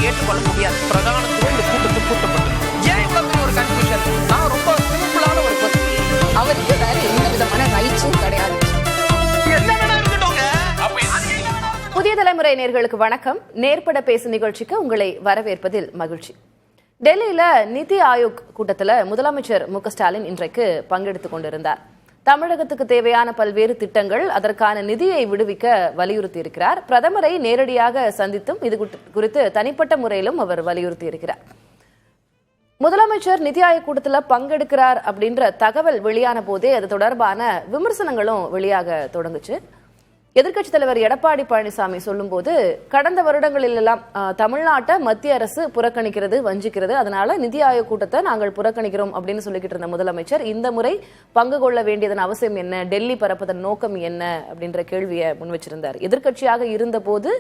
ஏற்றுக்கொள்ள முடியாது. பிரதானத்துவம் இந்த கூட்டத்துக்கு கூட்டப்பட்டது. ஏன் இவ்வளவு பெரிய ஒரு கன்ஃபியூஷன்? நான் ரொம்ப சிம்பிளான ஒரு கொஸ்டின். அவருக்கு வேற எந்த விதமான ரைட்ஸும் கிடையாது. புதிய தலைமுறை நேயர்களுக்கு வணக்கம். நேர்பட பேசு நிகழ்ச்சிக்கு உங்களை வரவேற்பதில் மகிழ்ச்சி. டெல்லியில நிதி ஆயோக் கூட்டத்தில் முதலமைச்சர் மு க ஸ்டாலின் இன்றைக்கு பங்கெடுத்துக் கொண்டிருந்தார். தமிழகத்துக்கு தேவையான பல்வேறு திட்டங்கள், அதற்கான நிதியை விடுவிக்க வலியுறுத்தி இருக்கிறார். பிரதமரை நேரடியாக சந்தித்தும் இது குறித்து தனிப்பட்ட முறையிலும் அவர் வலியுறுத்தி இருக்கிறார். முதலமைச்சர் நிதி ஆயோக் கூட்டத்தில் பங்கெடுக்கிறார் அப்படின்ற தகவல் வெளியான போதே அது தொடர்பான விமர்சனங்களும் வெளியாக தொடங்குச்சு. எதிர்க்கட்சித் தலைவர் எடப்பாடி பழனிசாமி சொல்லும் போது, கடந்த வருடங்களில் எல்லாம் தமிழ்நாட்டை மத்திய அரசு புறக்கணிக்கிறது, வஞ்சிக்கிறது, அதனால நிதி ஆயோக் கூட்டத்தை நாங்கள் புறக்கணிக்கிறோம் அப்படின்னு சொல்லிக்கிட்டு இருந்த முதலமைச்சர் இந்த முறை பங்கு கொள்ள வேண்டியதன் அவசியம் என்ன, டெல்லி பரப்பதன் நோக்கம் என்ன அப்படின்ற கேள்வியை முன் வச்சிருந்தார். எதிர்க்கட்சியாக இருந்த போது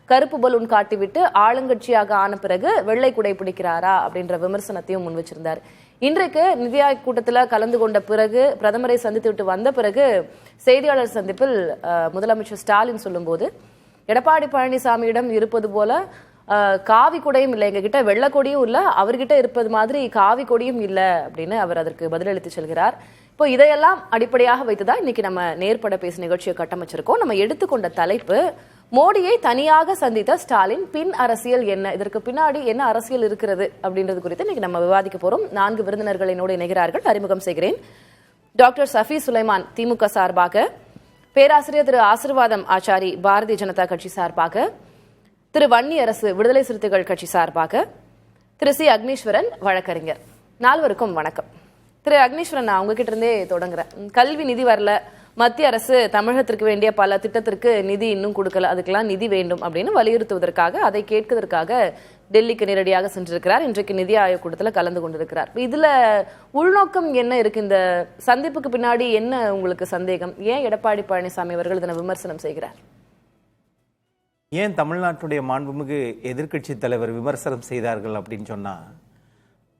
கருப்பு பலூன் காட்டிவிட்டு ஆளுங்கட்சியாக ஆன பிறகு வெள்ளை குடை பிடிக்கிறாரா அப்படின்ற விமர்சனத்தையும் முன் வச்சிருந்தார். இன்றைக்கு நிதி ஆயோக் கூட்டத்தில் கலந்து கொண்ட பிறகு, பிரதமரை சந்தித்து விட்டு வந்த பிறகு செய்தியாளர் சந்திப்பில் முதலமைச்சர் ஸ்டாலின் சொல்லும்போது, எடப்பாடி பழனிசாமியிடம் இருப்பது போல காவி கொடியும் இல்லை, எங்ககிட்ட வெள்ளை கொடியும் இல்லை, அவர்கிட்ட இருப்பது மாதிரி காவி கொடியும் இல்லை அப்படின்னு அவர் அதற்கு பதிலளித்து செல்கிறார். இப்போ இதையெல்லாம் அடிப்படையாக வைத்துதான் இன்னைக்கு நம்ம நேர்பட பேசு நிகழ்ச்சியை கட்டமைச்சிருக்கோம். நம்ம எடுத்துக்கொண்ட தலைப்பு, மோடியை தனியாக சந்தித்த ஸ்டாலின், பின் அரசியல் என்ன, இதற்கு பின்னாடி என்ன அரசியல் இருக்கிறது அப்படின்றது குறித்து இன்னைக்கு நம்ம விவாதிக்க போறோம். 4 விருந்தினர்கள் என்னோடு இணைகிறார்கள். அறிமுகம் செய்கிறேன். டாக்டர் சஃபி சுலைமான் திமுக சார்பாக, பேராசிரியர் திரு ஆசீர்வாதம் ஆச்சாரி பாரதிய ஜனதா கட்சி சார்பாக, திரு வன்னியரசு விடுதலை சிறுத்தைகள் கட்சி சார்பாக, திரு சி அக்னீஸ்வரன் வழக்கறிஞர். 4வருக்கும் வணக்கம். திரு அக்னீஸ்வரன், நான் உங்ககிட்ட இருந்தே தொடங்குறேன். கல்வி நிதி வரல, மத்திய அரசு தமிழகத்திற்கு வேண்டிய பல திட்டத்திற்கு நிதி இன்னும் கொடுக்கல, அதுக்கெல்லாம் நிதி வேண்டும் அப்படின்னு வலியுறுத்துவதற்காக, அதை கேட்கதற்காக டெல்லிக்கு நேரடியாக சென்றிருக்கிறார். இன்றைக்கு நிதி ஆயோக் கூட்டத்தில் கலந்து கொண்டிருக்கிறார். இதுல உள்நோக்கம் என்ன இருக்கு? இந்த சந்திப்புக்கு பின்னாடி என்ன உங்களுக்கு சந்தேகம்? ஏன் எடப்பாடி பழனிசாமி அவர்கள் இதனை விமர்சனம் செய்கிறார்? ஏன் தமிழ்நாட்டுடைய மாண்புமிகு எதிர்க்கட்சி தலைவர் விமர்சனம் செய்தார்கள் அப்படின்னு சொன்னா,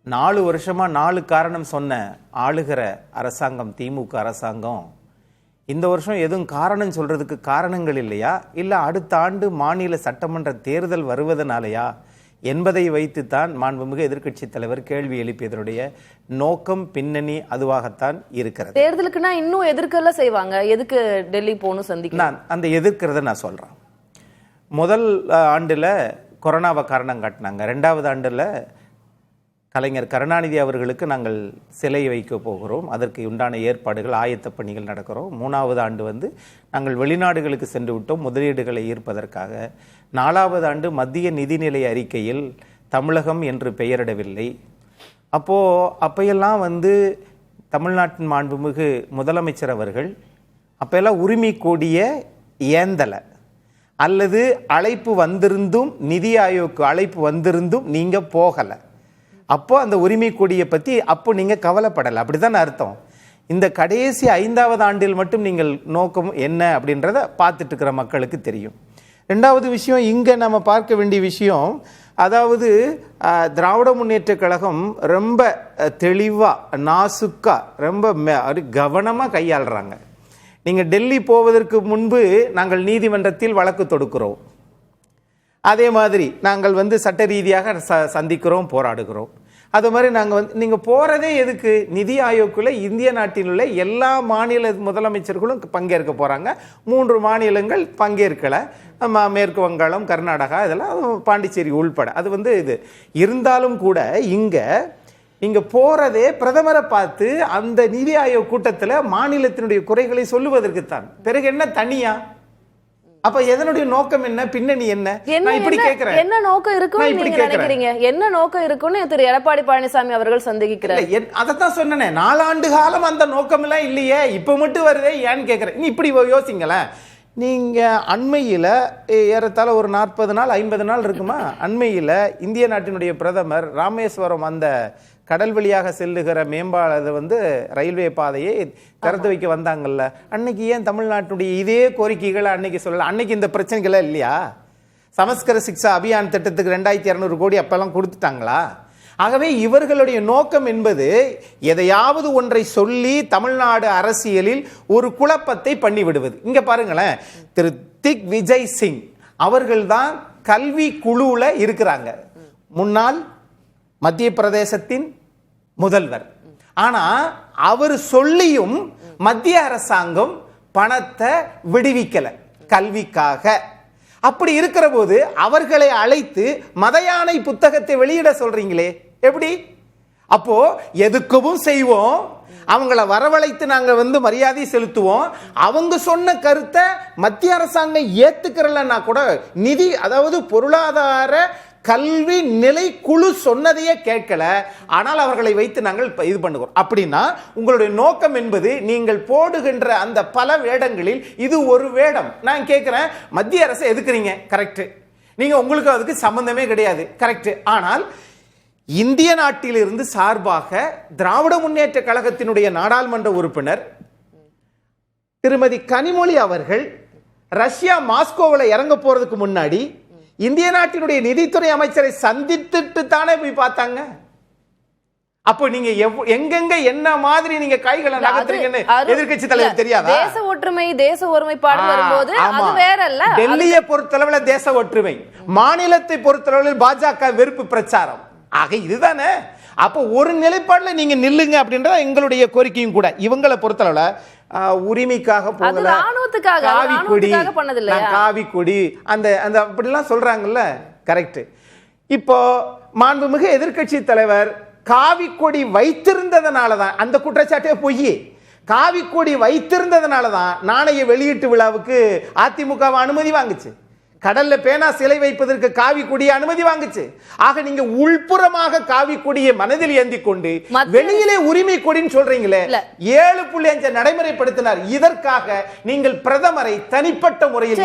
4 வருஷமா 4 காரணம் சொன்ன ஆளுகிற அரசாங்கம் திமுக அரசாங்கம் இந்த வருஷம் எதுவும் காரணம் சொல்றதுக்கு காரணங்கள் இல்லையா, இல்ல அடுத்த ஆண்டு மாநில சட்டமன்ற தேர்தல் வருவதனாலயா என்பதை வைத்துத்தான் மாண்புமிகு எதிர்க்கட்சி தலைவர் கேள்வி எழுப்பியதனுடைய நோக்கம், பின்னணி அதுவாகத்தான் இருக்கிறது. தேர்தலுக்குன்னா இன்னும் எதிர்க்கல செய்வாங்க, எதுக்கு டெல்லி போகணும் சந்திக்க? நான் அந்த எதிர்க்கிறத நான் சொல்றேன். முதல் ஆண்டுல கொரோனாவை காரணம் காட்டினாங்க. 2வது ஆண்டுல கலைஞர் கருணாநிதி அவர்களுக்கு நாங்கள் சிலை வைக்க போகிறோம், அதற்கு உண்டான ஏற்பாடுகள், ஆயத்த பணிகள் நடக்கிறோம். 3வது ஆண்டு நாங்கள் வெளிநாடுகளுக்கு சென்று விட்டோம் முதலீடுகளை ஈர்ப்பதற்காக. 4வது ஆண்டு மத்திய நிதிநிலை அறிக்கையில் தமிழகம் என்று பெயரிடவில்லை. அப்பையெல்லாம் தமிழ்நாட்டின் மாண்புமிகு முதலமைச்சர் அவர்கள் அப்பெல்லாம் உரிமை கோடிய ஏந்தலை, அல்லது அழைப்பு வந்திருந்தும் நிதி ஆயோக்கு அழைப்பு வந்திருந்தும் நீங்க போகலை. அப்போ அந்த உரிமை கொடியை பற்றி அப்போ நீங்கள் கவலைப்படலை, அப்படிதான் அர்த்தம். இந்த கடைசி 5வது ஆண்டில் மட்டும் நீங்கள் நோக்கம் என்ன அப்படின்றத பார்த்துட்டு இருக்கிற மக்களுக்கு தெரியும். 2வது விஷயம், இங்கே நம்ம பார்க்க வேண்டிய விஷயம், அதாவது திராவிட முன்னேற்ற கழகம் ரொம்ப தெளிவாக, நாசுக்கா, ரொம்ப கவனமாக கையாளுறாங்க. நீங்கள் டெல்லி போவதற்கு முன்பு நாங்கள் நீதிமன்றத்தில் வழக்கு தொடுக்கிறோம், அதே மாதிரி நாங்கள் சட்ட ரீதியாக சந்திக்கிறோம், போராடுகிறோம். அது மாதிரி நாங்கள் நீங்கள் போகிறதே எதுக்கு? நிதி ஆயோக்குள்ள இந்திய நாட்டில் உள்ள எல்லா மாநில முதலமைச்சர்களும் பங்கேற்க போகிறாங்க. 3 மாநிலங்கள் பங்கேற்கலை, மேற்கு வங்காளம், கர்நாடகா, இதெல்லாம் பாண்டிச்சேரி உள்பட. அது இது இருந்தாலும் கூட இங்கே போகிறதே பிரதமரை பார்த்து அந்த நிதி ஆயோக் கூட்டத்தில் மாநிலத்தினுடைய குறைகளை சொல்லுவதற்குத்தான். பிறகு என்ன தனியா? அப்ப எதனுடைய நோக்கம் என்ன, பின்னணி என்ன? நான் இப்படி கேக்குறேன், என்ன நோக்கம் இருக்குன்னு நீங்க நினைக்கிறீங்க? என்ன நோக்கம் இருக்குன்னு திரு எடப்பாடி பழனிசாமி அவர்கள் சந்தேகிக்கிறார். அதத்தான் சொன்னேன், 4 ஆண்டு காலம் அந்த நோக்கம் எல்லாம் இல்லையே, இப்ப மட்டும் வருதே ஏன்னு கேக்குறேன். நீ இப்படி யோசிங்களேன். நீங்க அண்மையில ஏறத்தாழ ஒரு 40 நாள் 50 நாள் இருக்குமா, அண்மையில இந்திய நாட்டினுடைய பிரதமர் ராமேஸ்வரம் அந்த கடல் வழியாக செல்லுகிற மேம்பாலத்தை ரயில்வே பாதையை திறந்து வைக்க வந்தாங்கல்ல, அன்னைக்கு ஏன் தமிழ்நாட்டுடைய இதே கோரிக்கைகளை அன்னைக்கு சொல்லல? அன்னைக்கு இந்த பிரச்சனைகளே இல்லையா? சமஸ்கிருத சிக்ஷா அபியான் திட்டத்துக்கு 2200 கோடி அப்பெல்லாம் கொடுத்துட்டாங்களா? ஆகவே இவர்களுடைய நோக்கம் என்பது எதையாவது ஒன்றை சொல்லி தமிழ்நாடு அரசியலில் ஒரு குழப்பத்தை பண்ணிவிடுவது. இங்க பாருங்களேன், திரு திக் விஜய் சிங் அவர்கள் தான் கல்வி குழுல இருக்கிறாங்க. முன்னாள் மத்திய பிரதேசத்தின் முதல்வர். ஆனா அவர் சொல்லியும் மத்திய அரசாங்கம் பணத்தை விடுவிக்கல கல்விக்காக. அப்படி இருக்கிற போது அவர்களை அழைத்து மதயானை புத்தகத்தை வெளியிட சொல்றீங்களே எப்படி? அப்போ எதுக்கவும் செய்வோம், அவங்கள வரவழைத்து நாங்க மரியாதை செலுத்துவோம். அவங்க சொன்ன கருத்தை மத்திய அரசாங்கம் ஏத்துக்கிறலன்னா கூட நிதி, அதாவது பொருளாதார கல்வி நிலை குழு சொன்னதையே கேட்கல, ஆனால் அவர்களை வைத்து நாங்கள் இது பண்ணுகிறோம். அப்படின்னா உங்களுடைய நோக்கம் என்பது நீங்கள் போடுகின்ற அந்த பல வேடங்களில் இது ஒரு வேடம். நான் கேட்கிறேன், மத்திய அரசை எதுக்குறீங்க, கரெக்ட், நீங்க உங்களுக்கு அதுக்கு சம்பந்தமே கிடையாது, கரெக்ட். ஆனால் இந்திய நாட்டிலிருந்து சார்பாக திராவிட முன்னேற்ற கழகத்தினுடைய நாடாளுமன்ற உறுப்பினர் திருமதி கனிமொழி அவர்கள் ரஷ்யா மாஸ்கோவில் இறங்க போறதுக்கு முன்னாடி இந்திய நாட்டினுடைய நிதித்துறை அமைச்சரை சந்தித்துட்டு தானே போய் பார்த்தாங்க. அப்போ நீங்க எங்கெங்க என்ன மாதிரி நீங்க கைகளை நகர்த்துறீங்கன்னு எதிர்க்கட்சி தலைவர் தெரியாதா? தேச ஒற்றுமை, தேச ஒருமைப்பாடு வரும்போது அது வேற இல்ல. டெல்லியை பொறுத்தளவில் தேச ஒற்றுமை, மாநிலத்தை பொறுத்தளவில் பாஜக வெறுப்பு பிரச்சாரம். ஆக இதுதானே. அப்போ ஒரு நிலைப்பாடுல நீங்க நில்லுங்க அப்படின்றத எங்களுடைய கோரிக்கையும் கூட. இவங்களை பொறுத்தளவுல உரிமைக்காக போகல, காவி கொடி அந்த அந்த அப்படிலாம் சொல்றாங்கல்ல, கரெக்ட். இப்போ மாண்புமிகு எதிர்க்கட்சி தலைவர் காவி கொடி வைத்திருந்ததனாலதான், அந்த குற்றச்சாட்டே பொய், காவி கொடி வைத்திருந்ததனாலதான் நாணய வெளியீட்டு விழாவுக்கு அதிமுக அனுமதி வாங்குச்சு, கடல்ல பேனா சிலை வைப்பதற்கு காவி கொடியை அனுமதி வாங்குச்சு. ஆக நீங்க உள்புறமாக காவி கொடியை மனதில் ஏந்தி கொண்டு வெளியிலே உரிமை கொடின்னு சொல்றீங்களே, 7.5 நடைமுறைப்படுத்தினார். இதற்காக நீங்கள் பிரதமரை தனிப்பட்ட முறையில்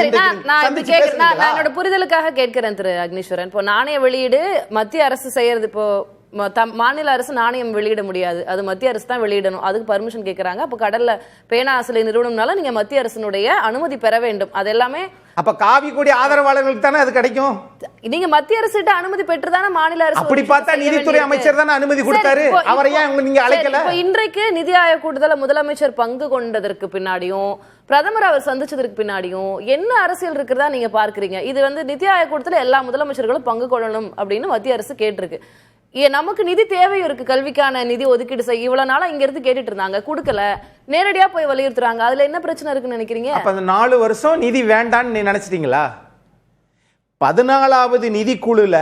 என்னோட புரிதலுக்காக கேட்கிறேன் திரு அக்னீஸ்வரன். இப்போ நாணய வெளியீடு மத்திய அரசு செய்யறது, இப்போ மாநில அரசு நாணயம் வெளியிட முடியாது, அது மத்திய அரசு தான் வெளியிடணும், அதுக்கு பர்மிஷன் கேட்கறாங்க. அப்ப கடல்ல பேனா சிலை நிறுவனம்னால நீங்க மத்திய அரசினுடைய அனுமதி பெற வேண்டும். அது எல்லாமே அப்ப காவி கொடி ஆதரவாளர்களுக்கு தானே அது கிடைக்கும். நீங்க மத்திய அரசு கிட்ட அனுமதி பெற்றுதானே மாநில அரசு. அப்படி பார்த்தா நீதித்துறை அமைச்சர் தானே அனுமதி கொடுத்தாரு, அவரை ஏன் நீங்க அழைக்கல? இன்றைக்கு நிதி ஆயோக் கூட்டத்தில் முதலமைச்சர் பங்கு கொண்டதற்கு பின்னாடியும் பிரதமர் அவர் சந்திச்சதற்கு பின்னாடியும் என்ன அரசியல் இருக்கிறதா நீங்க பார்க்கிறீங்க? இது நிதி ஆயோக் கூட்டத்தில் எல்லா முதலமைச்சர்களும் பங்கு கொள்ளணும் அப்படின்னு மத்திய அரசு கேட்டிருக்கு. நமக்கு நிதி தேவையும் இருக்கு, கல்விக்கான நிதி ஒதுக்கீடு செய்ய இவ்வளவு நாளா இங்க இருந்து கேட்டுட்டு இருந்தாங்க, கொடுக்கல, நேரடியா போய் வலியுறுத்துறாங்க. அதுல என்ன பிரச்சனை இருக்குன்னு நினைக்கிறீங்க? அப்ப அந்த 4 வருஷம் நிதி வேண்டான்னு நினைச்சிட்டீங்களா? 14வது நிதிக்குழுல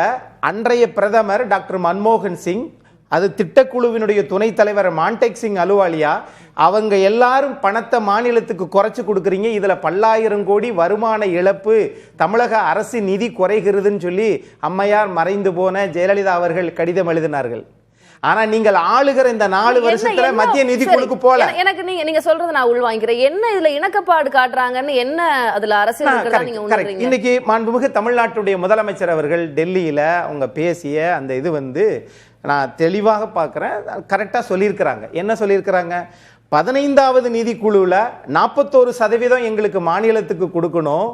அன்றைய பிரதமர் டாக்டர் மன்மோகன் சிங், அது திட்டக்குழுவினுடைய துணைத் தலைவர் மான்டெக் சிங் அலுவாலியா, அவங்க எல்லாரும் பணத்தை மாநிலத்துக்கு குறைச்சு கொடுக்குறீங்க, இதுல பல்லாயிரம் கோடி வருமான இழப்பு, தமிழக அரசு நிதி குறைகிறதுன்னு சொல்லி அம்மையார் மறைந்து போன ஜெயலலிதா அவர்கள் கடிதம் எழுதினார்கள். ஆனா நீங்கள் ஆளுகிற இந்த 4 வருஷத்துல மத்திய நிதிக்குழுக்கு போல. எனக்கு நீங்க சொல்றது நான் உள்வாங்கிறேன். என்ன இதுல இணக்கப்பாடு காட்டுறாங்கன்னு, என்ன அதுல அரசியல்? இன்னைக்கு மாண்புமிகு தமிழ்நாட்டுடைய முதலமைச்சர் அவர்கள் டெல்லியில அவங்க பேசிய அந்த இது நான் தெளிவாக பார்க்கிறேன், கரெக்டா சொல்லியிருக்கிறாங்க. என்ன சொல்லியிருக்கிறாங்க? 15வது நிதிக்குழுவில் 41% எங்களுக்கு மாநிலத்துக்கு கொடுக்கணும்,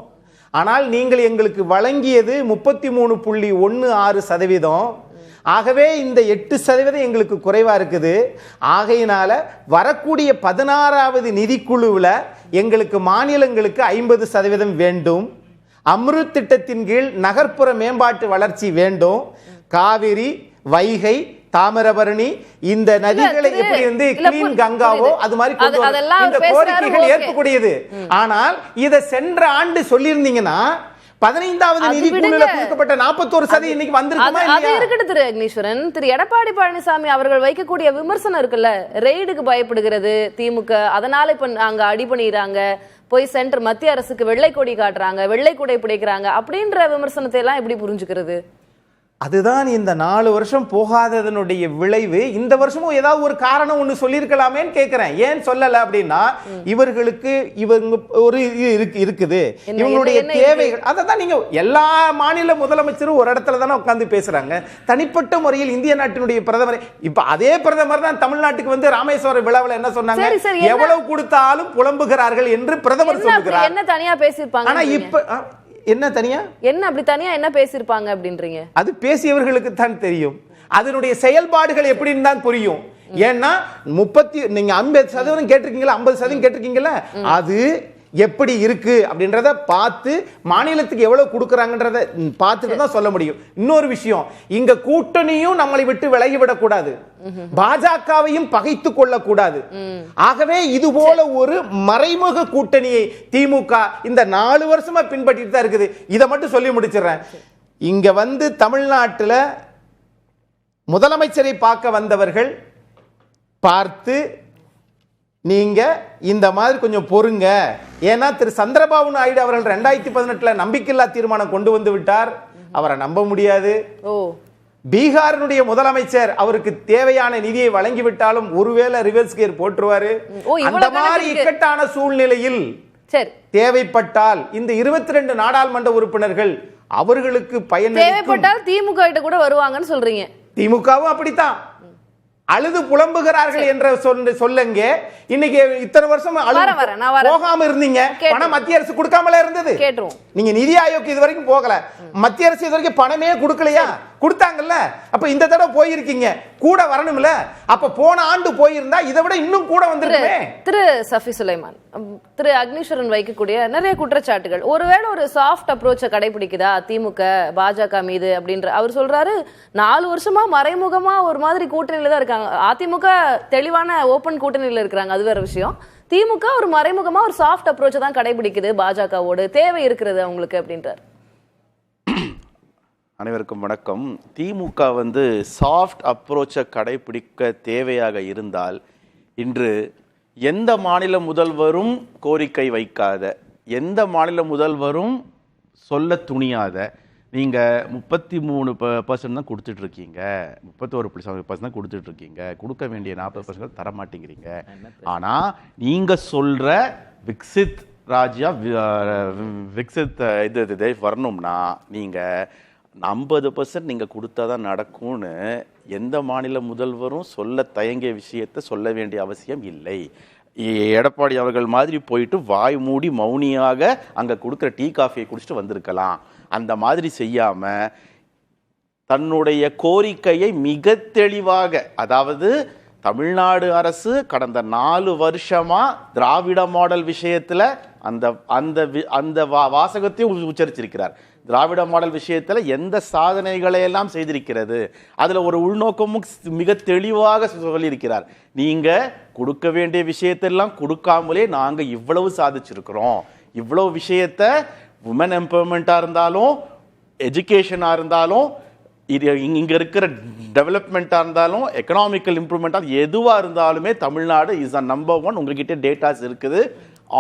ஆனால் நீங்கள் எங்களுக்கு வழங்கியது 33.16%. ஆகவே இந்த 8% எங்களுக்கு குறைவா இருக்குது. ஆகையினால வரக்கூடிய 16வது நிதிக்குழுவில் எங்களுக்கு மாநிலங்களுக்கு 50% வேண்டும். அம்ருத் திட்டத்தின் கீழ் நகர்ப்புற மேம்பாட்டு வளர்ச்சி வேண்டும். காவிரி, வைகை, தாமிரபரணி இந்த நதிகளை எப்படி கிளீன் கங்காவோ அது மாதிரி இந்த கோரிக்கைகள் ஏற்கக்கூடியது. ஆனால் இதை சென்ற ஆண்டு சொல்லியிருந்தீங்கன்னா 15வது நிதிக்குழுல கொடுக்கப்பட்ட 41% இன்னைக்கு வந்திருக்குமா இல்லையா? அது இருக்கட்டும் திரு அக்னீஸ்வரன். திரு எடப்பாடி பழனிசாமி அவர்கள் வைக்கக்கூடிய விமர்சனம் இருக்குல்ல, ரெய்டுக்கு பயப்படுகிறது திமுக, அதனால இப்ப அங்க அடி பண்ணிடுறாங்க, போய் சென்டர் மத்திய அரசுக்கு வெள்ளை கொடி காட்டுறாங்க, வெள்ளை கொடை பிடிக்கிறாங்க அப்படின்ற விமர்சனத்தை எல்லாம் எப்படி புரிஞ்சுக்கிறது? அதுதான் இந்த 4 வருஷம் போகாததனுடைய விளைவு. இந்த வருஷமும் ஏதாவது ஒரு காரணம் ஒண்ணு சொல்லியிருக்கலாமேன்னு கேட்கிறேன். ஏன் சொல்லல அப்படின்னா, இவர்களுக்கு இவங்க ஒரு இருக்குது, இவங்களுடைய தேவைகள். அதான் நீங்க எல்லா மாநில முதலமைச்சரும் ஒரு இடத்துல தானே உட்கார்ந்து பேசுறாங்க. தனிப்பட்ட முறையில் இந்திய நாட்டினுடைய பிரதமர், இப்ப அதே பிரதமர் தான் தமிழ்நாட்டுக்கு ராமேஸ்வரம் விழாவில் என்ன சொன்னாங்க? எவ்வளவு கொடுத்தாலும் புலம்புகிறார்கள் என்று பிரதமர் சொல்லுகிறார். என்ன தனியா பேசியிருப்பாங்க? ஆனா இப்ப என்ன தனியா அப்படி தனியா என்ன பேசியிருப்பாங்க அப்படின்றீங்க? அது பேசியவர்களுக்கு தான் தெரியும், அதனுடைய செயல்பாடுகள் எப்படின்னு தான் புரியும். ஏன்னா நீங்க 50% கேட்டிருக்கீங்களா, 50% கேட்டிருக்கீங்களா, அது எப்படி இருக்கு அப்படின்றத பார்த்து மாநிலத்துக்கு எவ்வளவு கொடுக்கறாங்கன்றத பார்த்துட்டு தான் சொல்ல முடியும். இன்னொரு விஷயம், இங்க கூட்டணியும் நம்மளை விட்டு விலகிவிடக் கூடாது, பாஜகவையும் பகைத்து கொள்ளக்கூடாது. ஆகவே இது போல ஒரு மறைமுக கூட்டணியை திமுக இந்த 4 வருஷமா பின்பற்றிட்டு தான் இருக்குது. இதை மட்டும் சொல்லி முடிச்சிடுறேன். இங்க வந்து தமிழ்நாட்டில் முதலமைச்சரை பார்க்க வந்தவர்கள் பார்த்து நீங்க இந்த மாதிரி கொஞ்சம் பொறுங்க, ஏன்னா திரு சந்திரபாபு நாயுடு அவர்கள் 2018 நம்பிக்கையில்லா தீர்மானம் கொண்டு வந்து விட்டார், அவரை நம்ப முடியாது. பீகாரினுடைய முதலமைச்சர் அவருக்கு தேவையான நிதியை வழங்கிவிட்டாலும் ஒருவேளை ரிவர்ஸ் கியர் போட்டுருவாரு. அந்த மாதிரி இக்கட்டான சூழ்நிலையில் தேவைப்பட்டால் இந்த 22 நாடாளுமன்ற உறுப்பினர்கள் அவர்களுக்கு பயன் தேவைப்பட்டால் திமுக கிட்ட கூட வருவாங்கன்னு சொல்றீங்க. திமுகவும் அப்படித்தான் அழுது புலம்புகிறார்கள் என்ற சொல்லுங்க. இன்னைக்கு இத்தனை வருஷம் போகாம இருந்தீங்க, பணம் மத்திய அரசு கொடுக்காமல இருந்தது. நீங்க நிதி ஆயோக் இது வரைக்கும் போகல, மத்திய அரசு இது வரைக்கும் பணமே கொடுக்கலையா? கொடுத்தாங்கல்ல. அப்ப இந்த தடவை போயிருக்கீங்க, கூட வரணும்ல. அப்ப போன ஆண்டு போயிருந்தா இதை விட இன்னும் கூட வந்திருக்குமே. திரு சஃபி சுலைமான், திரு அக்னீஸ்வரன் வைக்கக்கூடிய நிறைய குற்றச்சாட்டுகள், ஒருவேளை ஒரு சாஃப்ட் அப்ரோச்சை கடைபிடிக்குதா திமுக பாஜக மீது அப்படின்ற அவர் சொல்றாரு. 4 வருஷமா மறைமுகமா ஒரு மாதிரி கூட்டணியில தான் இருக்காங்க. அதிமுக தெளிவான ஓபன் கூட்டணியில இருக்கிறாங்க, அது வேற விஷயம். திமுக ஒரு மறைமுகமா ஒரு சாஃப்ட் அப்ரோச்சை தான் கடைபிடிக்குது பாஜகவோடு, தேவை இருக்கிறது அவங்களுக்கு அப்படின்றார். அனைவருக்கும் வணக்கம். திமுக வந்து சாஃப்ட் அப்ரோச்சை கடைபிடிக்க தேவையாக இருந்தால் இன்று எந்த மாநில முதல்வரும் கோரிக்கை வைக்காத, எந்த மாநில முதல்வரும் சொல்ல துணியாத, நீங்கள் 33% தான் கொடுத்துட்டு இருக்கீங்க, 31% தான் கொடுத்துட்டு இருக்கீங்க, கொடுக்க வேண்டிய 40% தர மாட்டேங்கிறீங்க. ஆனால் நீங்கள் சொல்கிற விக்சித் ராஜ்யா விக்சித் இது வரணும்னா நீங்கள் 50% நீங்கள் கொடுத்தா தான் நடக்கும்னு எந்த மாநில முதல்வரும் சொல்ல தயங்கிய விஷயத்தை சொல்ல வேண்டிய அவசியம் இல்லை. எடப்பாடி அவர்கள் மாதிரி போயிட்டு வாய் மூடி மௌனியாக அங்கே கொடுக்குற டீ காஃபியை குடிச்சிட்டு வந்திருக்கலாம். அந்த மாதிரி செய்யாமல் தன்னுடைய கோரிக்கையை மிக தெளிவாக, அதாவது தமிழ்நாடு அரசு கடந்த 4 வருஷமா திராவிட மாடல் விஷயத்தில் அந்த அந்த அந்த வாசகத்தையும் உச்சரிச்சிருக்கிறார். திராவிட மாடல் விஷயத்தில் எந்த சாதனைகளை எல்லாம் செய்திருக்கிறது, அதில் ஒரு உள்நோக்கமும் மிக தெளிவாக சொல்லியிருக்கிறார். நீங்கள் கொடுக்க வேண்டிய விஷயத்தெல்லாம் கொடுக்காமலே நாங்கள் இவ்வளவு சாதிச்சிருக்கிறோம், இவ்வளவு விஷயத்தை உமன் எம்பவர்மெண்ட்டாக இருந்தாலும், எஜுகேஷனாக இருந்தாலும், இது இங்கே இருக்கிற டெவலப்மெண்ட்டாக இருந்தாலும், எக்கனாமிக்கல் இம்ப்ரூவ்மெண்ட்டாக எதுவாக இருந்தாலுமே தமிழ்நாடு இஸ் அ நம்பர் 1. உங்ககிட்ட டேட்டாஸ் இருக்குது,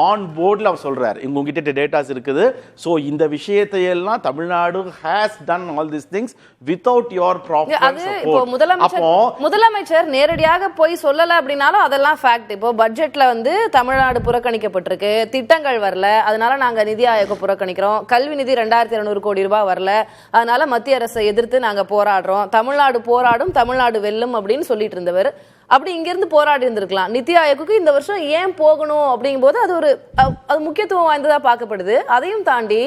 ஆன் போர்டில் அவர் சொல்றார், உங்ககிட்ட டேட்டாஸ் இருக்குது. ஸோ இந்த விஷயத்தை எல்லாம் Tamil Nadu has done all this things without your proper support. முதலமைச்சர் நேரடியாக போய் சொல்லல அப்படின்னாலும் அதெல்லாம் ஃபேக்ட். இப்போ பட்ஜெட்ல வந்து தமிழ்நாடு புறக்கணிக்கப்பட்டிருக்கு, திட்டங்கள் வரல, அதனால நாங்க நிதி ஆயோக புறக்கணிக்கிறோம், கல்வி நிதி 2200 கோடி ரூபாய் வரல, அதனால மத்திய அரசை எதிர்த்து நாங்க போராடுறோம், தமிழ்நாடு போராடும், தமிழ்நாடு வெல்லும் அப்படின்னு சொல்லிட்டு இருந்தவர் அப்படி இங்கிருந்து போராடி இருந்திருக்கலாம். நிதி ஆயோக்கு இந்த வருஷம் ஏன் போகணும் அப்படிங்கும் போது அது முக்கியத்துவம் வாய்ந்ததா பார்க்கப்படுது. அதையும் தாண்டி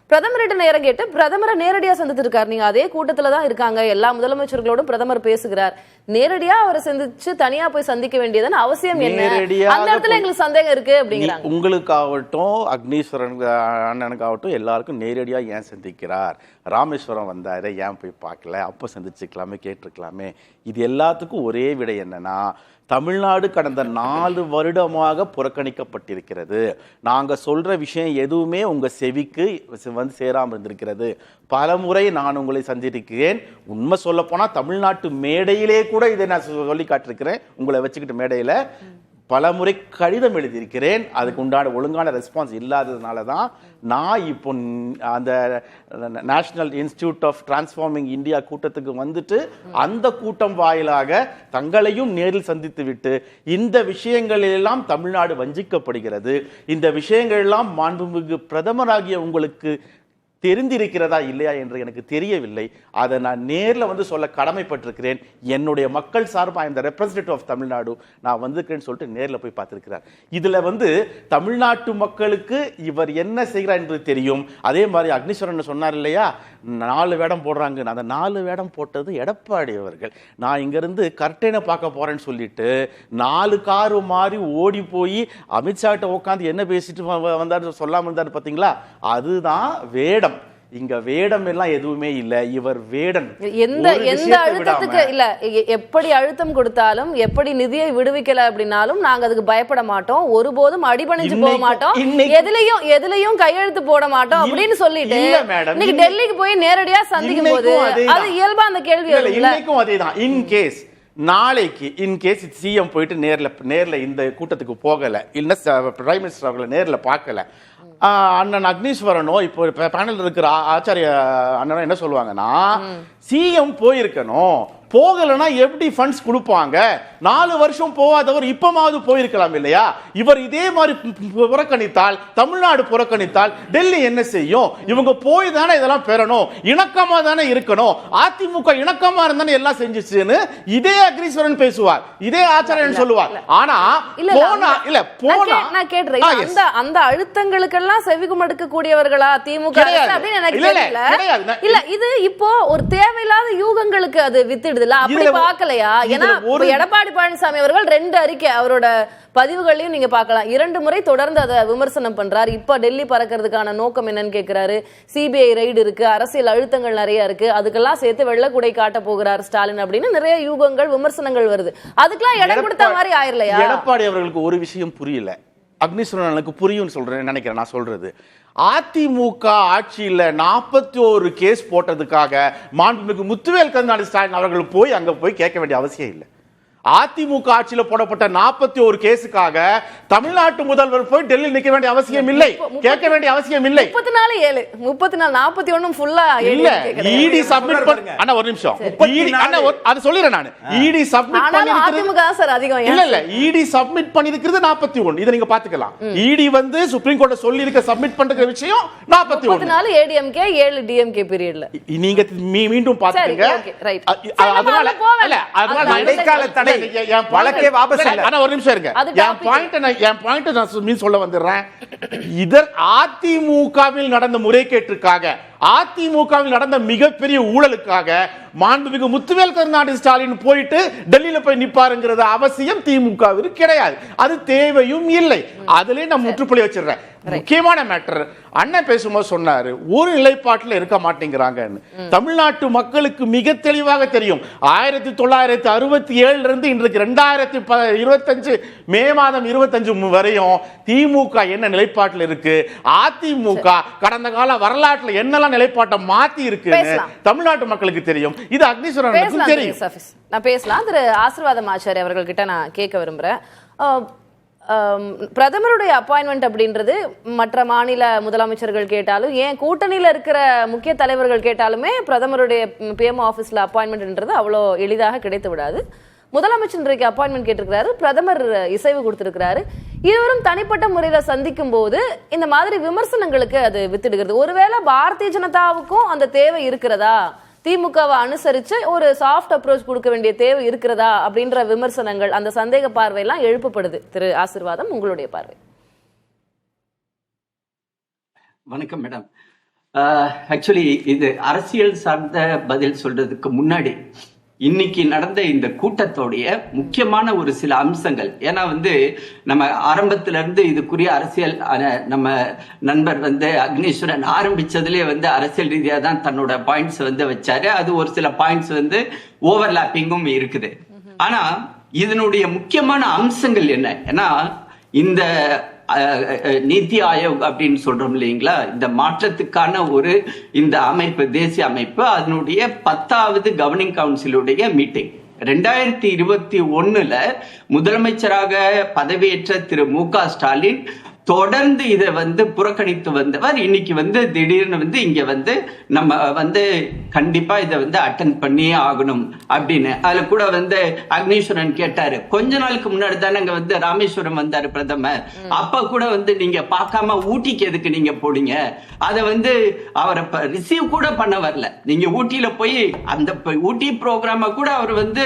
பிரதமரிடம் நேரம் கேட்டு பிரதமரை நேரடியா சந்தித்திருக்காரு. நீங்க அதே கூட்டத்துல தான் இருக்காங்க, எல்லா முதலமைச்சர்களோடும் பிரதமர் பேசுகிறார். நேரடியா அவரை சந்திச்சு தனியா போய் சந்திக்க வேண்டியதுன்னு அவசியம் என்ன? அந்த இடத்துல எங்களுக்கு சந்தேகம் இருக்கு அப்படிங்கிறாங்க. உங்களுக்காகட்டும், அக்னீஸ்வரன் அண்ணனுக்காகட்டும், எல்லாருக்கும் நேரடியா ஏன் சந்திக்கிறார்? ராமேஸ்வரம் வந்தாரு, ஏன் போய் பார்க்கல? அப்போ சந்திச்சுக்கலாமே, கேட்டிருக்கலாமே. இது எல்லாத்துக்கும் ஒரே விடை என்னன்னா, தமிழ்நாடு கடந்த 4 வருடமாக புறக்கணிக்கப்பட்டிருக்கிறது. நாங்கள் சொல்ற விஷயம் எதுவுமே உங்க செவிக்கு வந்து சேராமல் இருந்திருக்கிறது. பல முறை நான் உங்களை சந்தித்திருக்கிறேன். உண்மை சொல்ல போனா தமிழ்நாட்டு மேடையிலே கூட இதை நான் சொல்லி காட்டிருக்கிறேன். உங்களை வச்சுக்கிட்டு மேடையில பல முறை கடிதம் எழுதியிருக்கிறேன். அதுக்கு உண்டான ஒழுங்கான ரெஸ்பான்ஸ் இல்லாததுனால தான் நான் இப்போ அந்த national institute of transforming India கூட்டத்துக்கு வந்துட்டு அந்த கூட்டம் வாயிலாக தங்களையும் நேரில் சந்தித்து விட்டு இந்த விஷயங்களெல்லாம் தமிழ்நாடு வஞ்சிக்கப்படுகிறது, இந்த விஷயங்கள் எல்லாம் மாண்புமிகு பிரதமராகிய உங்களுக்கு தெரிந்திருக்கிறதா இல்லையா என்று எனக்கு தெரியவில்லை. அதை நான் நேரில் வந்து சொல்ல கடமைப்பட்டிருக்கிறேன். என்னுடைய மக்கள் சார்பாக இந்த ரெப்ரஸன்டேட்டிவ் ஆஃப் தமிழ்நாடு நான் வந்திருக்கேன்னு சொல்லிட்டு நேரில் போய் பார்த்திருக்கிறார். இதுல வந்து தமிழ்நாட்டு மக்களுக்கு இவர் என்ன செய்கிறார் என்று தெரியும். அதே மாதிரி அக்னீஸ்வரன் சொன்னார் இல்லையா, 4 வேடம் போடுறாங்க. அந்த 4 வேடம் போட்டது எடப்பாடி அவர்கள். நான் இங்கிருந்து கர்டனை பார்க்க போறேன்னு சொல்லிட்டு 4 காரு மாறி ஓடி போய் அமித்ஷாட்ட உட்காந்து என்ன பேசிட்டு வந்தாரு சொல்லாம இருந்தாரு பாத்தீங்களா, அதுதான் வேடம். இங்க வேடம் எல்லாம் எதுவுமே இல்ல. இவர் வேடன். எந்த அழுத்தத்துக்கு இல்ல, எப்படி அழுத்தம் கொடுத்தாலும், எப்படி நிதியை விடுவிக்கல அப்படின்னாலும் நாங்க அதுக்கு பயப்பட மாட்டோம், ஒருபோதும் அடிபணிஞ்சு போக மாட்டோம், எதுலயும் கையெழுத்து போட மாட்டோம் அப்படின்னு சொல்லிட்டு இன்னைக்கு டெல்லிக்கு போய் நேரடியா சந்திக்கும் போது அது இயல்பா அந்த கேள்வி இன்னைக்கும் அதேதான். இன்கேஸ் நாளைக்கு இன்கேஸ் சிஎம் போயிட்டு நேர்ல இந்த கூட்டத்துக்கு போகல, இல்ல பிரைம் மினிஸ்டர் அவர்களை நேர்ல பார்க்கல, அண்ணன் அக்னீஸ்வரனோ இப்போ பேனல் இருக்கிற ஆச்சாரிய அண்ணனோ என்ன சொல்லுவாங்கன்னா, சிஎம் போயிருக்கணும், போகலன்னா எப்படி ஃபண்ட்ஸ் கொடுப்பாங்க, 4 வருஷம் போகாதவர் இப்பமாவது போயிருக்கலாம் இல்லையா, இவர் இதே மாதிரி புறக்கணித்தால், தமிழ்நாடு புறக்கணித்தால் டெல்லி என்ன செய்யும், இவங்க போய் தானே இதெல்லாம் பெறணும், இணக்கமா தானே இருக்கணும், அதிமுக இணக்கமா இருந்தானே எல்லாம் செஞ்சிச்சுன்னு இதே அக்னீஸ்வரன் பேசுவார், இதே ஆச்சாரியன் சொல்லுவார். ஆனா நான் கேட்கிறேன், அந்த அழுத்தங்களுக்கெல்லாம் செவிகுமடுக்க கூடியவர்களா திமுக அப்படின்னு எனக்கு தெரியல. இல்ல இது இப்போ ஒரு தேவையில்லாத யூகங்களுக்கு அது வித்துடுது. அப்படி பார்க்கலையா? ஏன்னா எடப்பாடி பழனிசாமி அவர்கள் 2 அறிக்கை அவரோட பதிவுகளையும் நீங்க பார்க்கலாம், 2 முறை தொடர்ந்து அதை விமர்சனம் பண்றாரு. இப்ப டெல்லி பறக்கிறதுக்கான நோக்கம் என்னன்னு கேட்கிறாரு. சிபிஐ ரைடு இருக்கு, அரசியல் அழுத்தங்கள் நிறைய இருக்கு, அதுக்கெல்லாம் சேர்த்து வெள்ளக்குடை காட்ட போகிறார் ஸ்டாலின் அப்படின்னு நிறைய யூகங்கள் விமர்சனங்கள் வருது. அதுக்கெல்லாம் இடம் கொடுத்த மாதிரி ஆயிரலையா? எடப்பாடி அவர்களுக்கு ஒரு விஷயம் புரியல, அக்னீஸ்வரனுக்கு புரியும் சொல்றேன் நினைக்கிறேன். நான் சொல்றது, அதிமுக ஆட்சியில் 41 கேஸ் போட்டதுக்காக மாண்புமிகு முத்துவேல் கருணாநிதி ஸ்டாலின் அவர்கள் போய் அங்க போய் கேட்க வேண்டிய அவசியம் இல்லை. அதிமுக ஆட்சியில் போடப்பட்ட 41 கேஸுக்காக தமிழ்நாட்டு முதல்வர் போய் டெல்லி நிக்க வேண்டிய அவசியம் இல்லை, கேட்க வேண்டிய அவசியம் இல்லை. 34 41 ஃபுல்லா இல்ல. இடி சப்மிட் பண்ண அண்ணா ஒரு நிமிஷம், அது சொல்லிறேன் நான். இடி சப்மிட் பண்ணிருக்கிறது சார் அதிகம் இல்ல இடி சப்மிட் பண்ணிருக்கிறது 41. இத நீங்க பாத்துக்கலாம். இடி வந்து சுப்ரீம் கோர்ட் சொல்லி இருக்க சப்மிட் பண்ற விஷயம் 41. 34 ஏடிஎம்கே 7 டிஎம்கே பீரியட்ல நீங்க மீண்டும் பாத்துங்க. அதனால இல்ல, அதனால இடைக்கால தடை வழக்கே வாபஸ் இல்ல. ஆனா ஒரு நிமிஷம் இருங்க, என் பாயிண்ட் நான் சொல்ல வந்துடுறேன். இதர் அதிமுகவில் நடந்த முறைகேட்டுக்காக, அதிமுகவில் நடந்த மிகப்பெரிய ஊழலுக்காக மாண்புமிகு முத்துவேல் கருணாநிதி ஸ்டாலின் போயிட்டு டெல்லியில போய் நிப்பாருங்கிறது அவசியம் திமுகவிற்கு கிடையாது, அது தேவையும் இல்லை. அதுல நான் முற்றுப்புள்ளி வச்சிடுறேன். முக்கியமான மேட்டர் அண்ணன் பேசும்போது சொன்னாரு, ஒரு நிலைப்பாட்டில் இருக்க மாட்டேங்கிறாங்க. தமிழ்நாட்டு மக்களுக்கு மிக தெளிவாக தெரியும். 1967 இருந்து இன்றைக்கு 2025 மே மாதம் 25 வரையும் திமுக என்ன நிலைப்பாட்டில் இருக்கு, அதிமுக கடந்த கால வரலாற்றில் என்னெல்லாம் நிலைப்பாட்டை மாத்தி இருக்கு தமிழ்நாட்டு மக்களுக்கு தெரியும். இது அக்னீஸ்வரனுக்கு தெரியும். நான் பேசலாம். திரு ஆசீர்வாதம் ஆச்சாரி அவர்கள் கிட்ட நான் கேட்க விரும்புறேன். பிரதமருடைய அப்பாயின்மெண்ட் அப்படின்றது மற்ற மாநில முதலமைச்சர்கள் கேட்டாலும், ஏன் கூட்டணியில இருக்கிற முக்கிய தலைவர்கள் கேட்டாலுமே பிரதமருடைய பிஎம்ஓ ஆபீஸ்ல அப்பாயின்மெண்ட்ன்றது அவ்வளோ எளிதாக கிடைத்து விடாது. முதலமைச்சர் இன்றைக்கு அப்பாயின்மெண்ட் கேட்டிருக்கிறாரு, பிரதமர் இசைவு கொடுத்திருக்கிறாரு. இருவரும் தனிப்பட்ட முறையில சந்திக்கும் போது இந்த மாதிரி விமர்சனங்களுக்கு அது வித்துடுகிறது. ஒருவேளை பாரதிய ஜனதாவுக்கும் அந்த தேவை இருக்கிறதா, திமுகவை அனுசரிச்சு ஒரு சாஃப்ட் அப்ரோச் கொடுக்க வேண்டிய தேவை இருக்கிறதா அப்படின்ற விமர்சனங்கள், அந்த சந்தேக பார்வையெல்லாம் எழுப்பப்படுது. திரு ஆசீர்வாதம், உங்களுடைய பார்வை. வணக்கம் மேடம். ஆக்சுவலி இது அரசியல் சார்ந்த பதில் சொல்றதுக்கு முன்னாடி இன்னைக்கு நடந்த இந்த கூட்டத்தோடைய முக்கியமான ஒரு சில அம்சங்கள், ஏன்னா நம்ம ஆரம்பத்துல இருந்து இதுக்குரிய அரசியல் நம்ம நண்பர் அக்னீஸ்வரன் ஆரம்பிச்சதுலேயே அரசியல் ரீதியா தான் தன்னோட பாயிண்ட்ஸ் வச்சாரு. அது ஒரு சில பாயிண்ட்ஸ் ஓவர்லாப்பிங்கும் இருக்குது. ஆனா இதனுடைய முக்கியமான அம்சங்கள் என்ன, ஏன்னா இந்த நீத்தி ஆயோக் அப்படின்னு சொல்றோம் இல்லைங்களா, இந்த மாற்றத்துக்கான இந்த அமைப்பு, தேசிய அமைப்பு, அதனுடைய 10வது கவர்னிங் கவுன்சிலுடைய மீட்டிங் 2021 முதலமைச்சராக பதவியேற்ற திரு மு க ஸ்டாலின் தொடர்ந்து இதை வந்து புறக்கணித்து வந்தவர் இன்னைக்கு வந்து திடீர்னு வந்து இங்க வந்து நம்ம வந்து கண்டிப்பா இதை வந்து அட்டென்ட் பண்ணியே ஆகணும் அப்படின்னு. அதுல கூட வந்து அக்னீஸ்வரன் கேட்டாரு, கொஞ்ச நாளுக்கு முன்னாடி தானே அங்க வந்து ராமேஸ்வரம் வந்தாரு பிரதமர், அப்ப கூட வந்து நீங்க பார்க்காம ஊட்டிக்கு எதுக்கு நீங்க போனீங்க, அதை வந்து அவரை ரிசீவ் கூட பண்ண வரல. நீங்க ஊட்டியில போய் அந்த ஊட்டி ப்ரோக்ராம கூட அவர் வந்து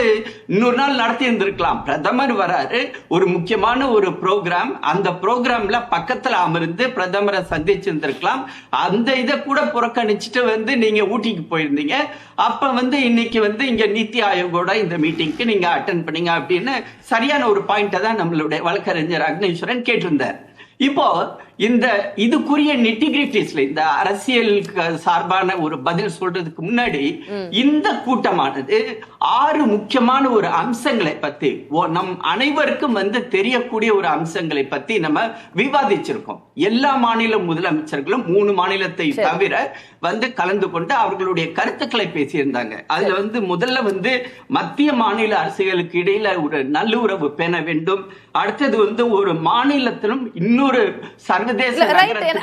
இன்னொரு நாள் நடத்தி இருந்திருக்கலாம். பிரதமர் வராரு, ஒரு முக்கியமான ஒரு ப்ரோக்ராம், அந்த ப்ரோக்ராம்ல பக்கத்துல அமர்ந்து பிரதமரை சந்திச்சிருந்திருக்கலாம். அந்த இதை கூட புறக்கணிச்சுட்டு வந்து நீங்க ஊட்டிக்கு போயிருந்தீங்க. அப்ப வந்து இன்னைக்கு வந்து இங்க நீத்தி ஆயோகோட இந்த மீட்டிங்க்கு நீங்க அட்டென்ட் பண்ணீங்க அப்படின்னு சரியான ஒரு பாயிண்ட தான் நம்மளுடைய வழக்கறிஞர் அக்னீஸ்வரன் கேட்டிருந்தார். இப்போ இந்த இதுக்குரிய நிட்டிகிரிட்டிஸ்ல இந்த அரசியல் சார்பான ஒரு பதில் சொல்றதுக்கு முன்னாடி இந்த கூட்டமானது 6 முக்கியமான ஒரு அம்சங்களை பத்தி நம் அனைவருக்கும் வந்து தெரியக்கூடிய ஒரு அம்சங்களை பத்தி நம்ம விவாதிச்சிருக்கோம். எல்லா மாநில முதலமைச்சர்களும் 3 மாநிலத்தை தவிர வந்து கலந்து கொண்டு அவர்களுடைய கருத்துக்களை பேசியிருந்தாங்க. அதுல வந்து முதல்ல வந்து மத்திய மாநில அரசுகளுக்கு இடையில ஒரு நல்லுறவு பேண வேண்டும். அடுத்தது வந்து ஒரு மாநிலத்திலும் இன்னொரு சர்வதேச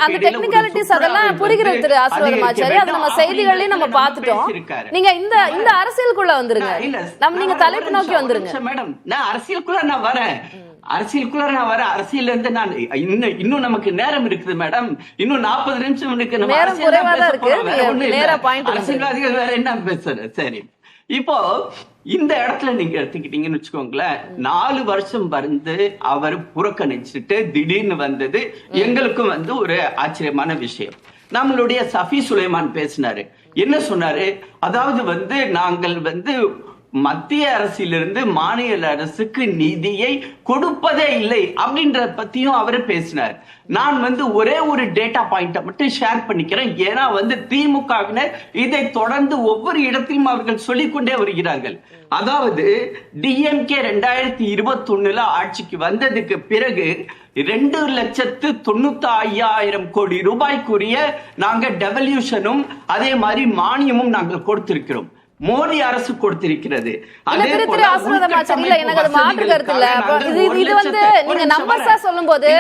அந்த டெக்னிகாலிட்டிஸ் அதெல்லாம் புரிகிறது திரு ஆசீர்வாதமாச்சாரி. அது நம்ம செய்திகளையும் நம்ம பார்த்துட்டோம். நீங்க இந்த அரசியலுக்குள்ள வந்துருங்க, நம்ம நீங்க தலைப்பு நோக்கி வந்துருங்க. மேடம், நான் அரசியலுக்குள்ள நான் வரேன். அரசியல் இருந்து நான் இன்னும் நமக்கு நேரம் இருக்குது மேடம், இன்னும் 40 நிமிஷம் இருக்கு. நம்ம அரசியல்வாதிகள் வேற என்ன பேசுற? சரி, இப்போ இந்த இடத்துல நீங்க எடுத்துக்கிட்டீங்கன்னு வச்சுக்கோங்களேன், 4 வருஷம் வந்து அவர் புறக்கணிச்சுட்டு திடீர்னு வந்தது எங்களுக்கும் வந்து ஒரு ஆச்சரியமான விஷயம். நம்மளுடைய சஃபி சுலைமான் பேசினாரு, என்ன சொன்னாரு, அதாவது வந்து நாங்கள் வந்து மத்திய அரசிலிருந்து மாநில அரசுக்கு நிதியை கொடுப்பதே இல்லை அப்படின்றத பத்தியும் அவர் பேசினார். நான் வந்து ஒரே ஒரு டேட்டா பாயிண்ட மட்டும் ஷேர் பண்ணிக்கிறேன். ஏன்னா வந்து திமுகவினர் இதை தொடர்ந்து ஒவ்வொரு இடத்திலும் அவர்கள் சொல்லிக்கொண்டே வருகிறார்கள். அதாவது டிஎம்கே 2021 ஆட்சிக்கு வந்ததுக்கு பிறகு 2,95,000 கோடி ரூபாய்க்குரிய நாங்க டெவல்யூஷனும் அதே மாதிரி மானியமும் நாங்கள் கொடுத்திருக்கிறோம். மோடி அரசு கொடுத்திருக்கிறது. சொல்லும்போது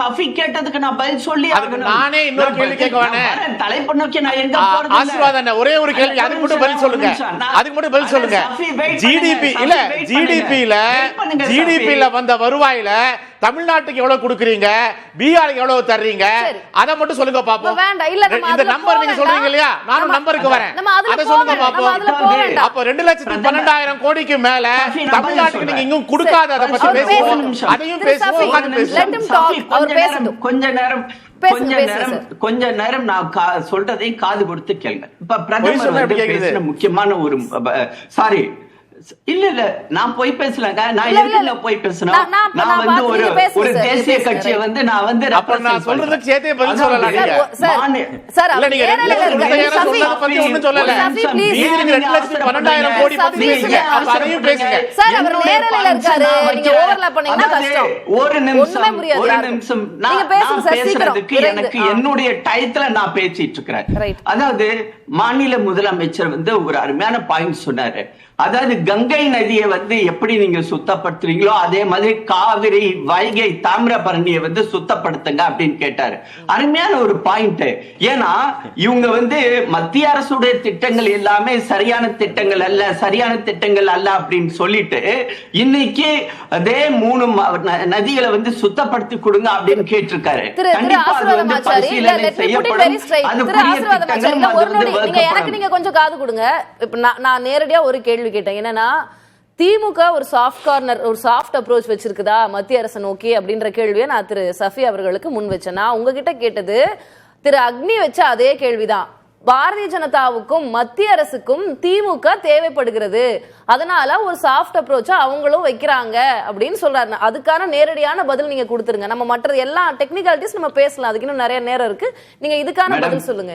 சஃபி கேட்டதுக்கு நான் பதில் சொல்லி நானே இன்னொரு கேள்வி கேட்க வேணேன். தலைப்பு நோக்கி நான் எங்க போறது? ஆசீர்வாதம், ஒரே ஒரு கேள்வி, அதுக்கு மட்டும் பதில் சொல்லுங்க. அதுக்கு மட்டும் பதில் சொல்லுங்க. ஜிடிபில வந்த வருவாயில தமிழ்நாட்டுக்கு எவ்வளவு கொடுக்குறீங்க, பீகாருக்கு எவ்வளவு தர்றீங்க, அத மட்டும் சொல்லுங்க பாப்போம். இந்த நம்பர் நீங்க சொல்றீங்க இல்லையா, நானும் நம்பருக்கு வரேன், அத சொல்லுங்க பாப்போம். அப்ப 2,12,000 கோடிக்கு மேல தமிழ்நாட்டுக்கு நீங்க இன்னும் கொடுக்காத, அத பத்தி பேசுவோம், அதையும் பேசுவோம். கொஞ்ச நேரம் நான் சொல்றதையும் காது கொடுத்து கேளுங்க. இப்ப பிரதமர் பேசின முக்கியமான ஒரு சாரி இல்ல நான் போய் பேசலங்க, நான் எதுல போய் பேசணும்? நான் வந்து ஒரு தேசிய கட்சியை வந்து நான் வந்து சொல்றதுக்கு சேர்த்தே பதில் சொல்லலாம். நீங்க 2,12,000 சொல்லல, 2,12,000 கோடி பத்தி பேசுங்க, அதையும் பேசுங்க. ஒரு நிமிஷம் நான் பேசுறதுக்கு எனக்கு என்னுடைய டயத்துல நான் பேசிட்டு இருக்கிறேன். அதாவது மாநில முதலமைச்சர் வந்து ஒரு அருமையான பாயிண்ட் சொன்னாரு. அதாவது கங்கை நதியை வந்து எப்படி நீங்க சுத்தப்படுத்துறீங்களோ அதே மாதிரி காவிரி, வைகை, தாமிரபரணியை வந்து சுத்தப்படுத்துங்க அப்படின்னு கேட்டாரு. அருமையான ஒரு பாயிண்ட். ஏன்னா இவங்க வந்து மத்திய அரசுடைய திட்டங்கள் எல்லாமே சரியான திட்டங்கள் அல்ல அப்படின்னு சொல்லிட்டு இன்னைக்கு அதே 3 நதிகளை வந்து சுத்தப்படுத்தி கொடுங்க அப்படின்னு கேட்டிருக்காரு. கண்டிப்பா அது வந்து பரிசீலனை செய்யப்படும். நீங்க கொஞ்சம் காது கொடுங்க. இப்ப நான் நேரடியா ஒரு கேள்வி கேட்டேன். என்னன்னா, திமுக ஒரு சாஃப்ட் கார்னர், ஒரு சாஃப்ட் அப்ரோச் வச்சிருக்குதா மத்திய அரசு நோக்கி அப்படின்ற கேள்வியை நான் திரு சஃபி அவர்களுக்கு முன் வச்சேன். நான் உங்ககிட்ட கேட்டது திரு அக்னி வச்ச அதே கேள்விதான். பாரதிய ஜனதாவுக்கும் மத்திய அரசுக்கும் திமுக தேவைப்படுகிறது, அதனால ஒரு சாஃப்ட் அப்ரோச்சா அவங்களும் வைக்கிறாங்க அப்படின்னு சொல்றாரு. அதுக்கான நேரடியான பதில் நீங்க கொடுத்துருங்க. நம்ம மற்ற எல்லா டெக்னிகாலிட்டிஸ் நம்ம பேசலாம், அதுக்கு இன்னும் நிறைய நேரம் இருக்கு. நீங்க இதுக்கான பதில் சொல்லுங்க.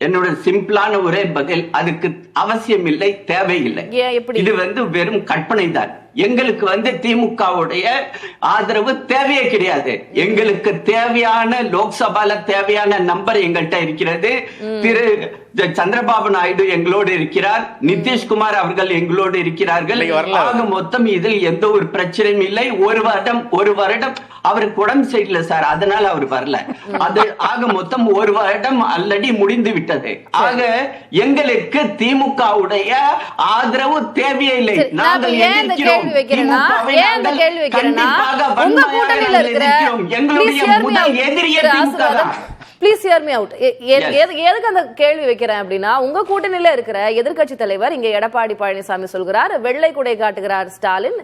என்னோட சிம்பிளான ஒரே பதில், அதுக்கு அவசியம் இல்லை, தேவையில்லை. இது வந்து வெறும் கற்பனை தான். எங்களுக்கு வந்து திமுகவுடைய ஆதரவு தேவையே கிடையாது. எங்களுக்கு தேவையான லோக்சபால தேவையான நம்பர் எங்கள்கிட்ட இருக்கிறது. திரு சந்திரபாபு நாயுடு எங்களோடு இருக்கிறார், நிதிஷ்குமார் அவர்கள் எங்களோடு இருக்கிறார்கள். ஆக மொத்தம் இதில் எந்த ஒரு பிரச்சனையும் இல்லை. ஒரு வருடம் அவருக்கு உடம்பு சரியில்லை சார், அதனால அவர் வரல. அது ஆக மொத்தம் ஒரு வருடம் ஆல்ரெடி முடிந்து விட்டது. ஆக எங்களுக்கு திமுகவுடைய ஆதரவு தேவையில்லை. நாங்கள் எதிர்க்கிறோம். எங்களுடைய முதல் எதிரியே திமுக தான். Please hear me out. எதுக்கு அந்த கேள்வி வைக்கிறேன் அப்படின்னா, உங்க கூட்டணியில இருக்கிற எதிர்க்கட்சி தலைவர் இங்க எடப்பாடி பழனிசாமி சொல்கிறார், வெள்ளை குடை காட்டுகிறார் ஸ்டாலின்,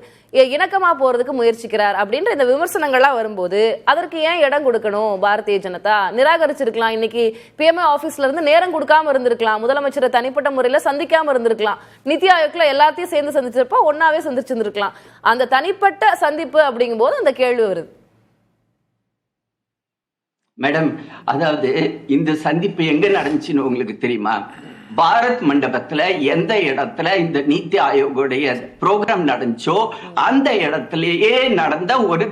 இணக்கமா போறதுக்கு முயற்சிக்கிறார் அப்படின்ற இந்த விமர்சனங்கள்லாம் வரும்போது அதற்கு ஏன் இடம் கொடுக்கணும்? பாரதிய ஜனதா நிராகரிச்சிருக்கலாம். இன்னைக்கு பிஎம்ஏ ஆபீஸ்ல இருந்து நேரம் கொடுக்காம இருந்திருக்கலாம், முதலமைச்சரை தனிப்பட்ட முறையில சந்திக்காம இருந்திருக்கலாம், நிதி ஆயோக்ல எல்லாத்தையும் சேர்ந்து சந்திச்சிருப்பா ஒன்னாவே சந்திச்சிருந்திருக்கலாம். அந்த தனிப்பட்ட சந்திப்பு அப்படிங்கும் போது அந்த கேள்வி வருது. மேடம், அதாவது இந்த சந்திப்பு எங்க நடந்துச்சுன்னு உங்களுக்கு தெரியுமா? பாரத் மண்டபத்துல எந்த இடத்துல இந்த நீத்தி ஆயோகுடைய ப்ரோக்ராம் நடந்துச்சோ அந்த இடத்துலயே நடந்த ஒரு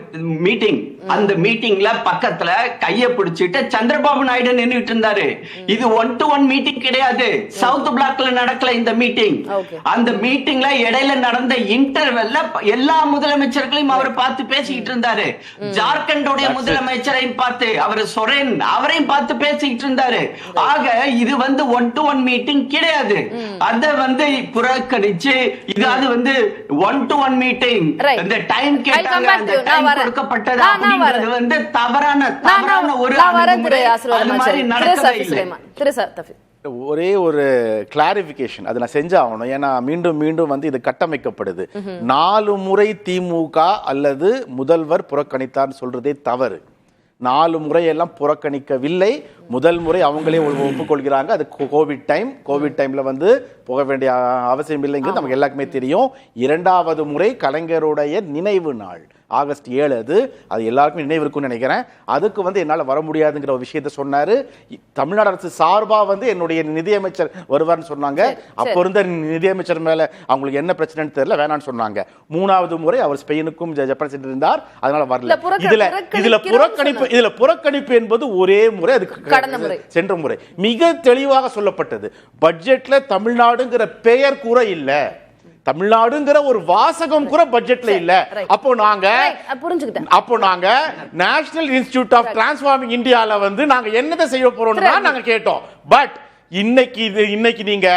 மீட்டிங். அந்த மீட்டிங்ல பக்கத்துல கைய பிடிச்சிட்டு சந்திரபாபு நாயுடு நின்றுட்டு இருந்தாரு. இது 1-to-1 மீட்டிங் கிடையாது. சவுத் பிளாக்ல நடக்கல இந்த மீட்டிங். அந்த மீட்டிங்ல இடையில நடந்த இன்டர்வெல்ல எல்லா முதலமைச்சர்களையும் அவர் பார்த்து பேசிக்கிட்டு இருந்தாரு. ஜார்க்கண்டோடைய முதலமைச்சரையும் பார்த்து, அவர் சொரேன் அவரையும் பார்த்து பேசிக்கிட்டு இருந்தாரு. ஆக இது 1-to-1 மீட்டிங் கிடையாது. அத புறக்கணிச்சு இதாவது 1-to-1 மீட்டிங். இந்த டைம் கேட்டாங்க, அந்த டைம் கொடுக்கப்பட்டது அப்படிங்கிறது தவறான ஒரு அணுகுமுறை. அது மாதிரி நடக்கவே இல்லை. ஒரே ஒரு கிளாரிபிகேஷன் அதை நான் செஞ்சாகணும். ஏன்னா மீண்டும் மீண்டும் இது கட்டமைக்கப்படுது. 4 முறை திமுக அல்லது முதல்வர் புறக்கணித்தார் சொல்றதே தவறு. 4 முறையெல்லாம் புறக்கணிக்கவில்லை. முதல் முறை அவங்களே ஒப்புக்கொள்கிறாங்க. அது கோவிட் டைம்ல போக வேண்டிய அவசியம் இல்லைங்கிறது நமக்கு எல்லாருக்குமே தெரியும். 2வது முறை கலைஞருடைய நினைவு நாள் ஆகஸ்ட் 7. அது எல்லாருக்கும் நினைவு இருக்கும்னு நினைக்கிறேன். அதுக்கு என்னால் வர முடியாதுங்கிற ஒரு விஷயத்த சொன்னாரு. தமிழ்நாடு அரசு சார்பா என்னுடைய நிதியமைச்சர் வருவார்னு சொன்னாங்க. அப்போ இருந்த நிதியமைச்சர் மேல அவங்களுக்கு என்ன பிரச்சனைன்னு தெரியல, வேணான்னு சொன்னாங்க. 3வது முறை அவர் ஸ்பெயினுக்கும் ஜப்பான் சென்று இருந்தார், அதனால வரல. இதுல புறக்கணிப்பு என்பது ஒரே முறை, அதுக்கு சென்ற முறை மிக தெளிவாக சொல்லப்பட்டது. பட்ஜெட்ல தமிழ்நாடுங்கிற பெயர் கூட இல்ல, தமிழ்நாடுங்கிற ஒரு வாசகம் கூட பட்ஜெட்ல இல்ல. அப்போ நாங்க நேஷனல் இன்ஸ்டிடியூட் ஆஃப் டிரான்ஸ்ஃபார்மிங் இந்தியால நாங்க என்னதை செய்ய போறோம்னு நாங்க கேட்டோம். பட் இன்னைக்கு நீங்க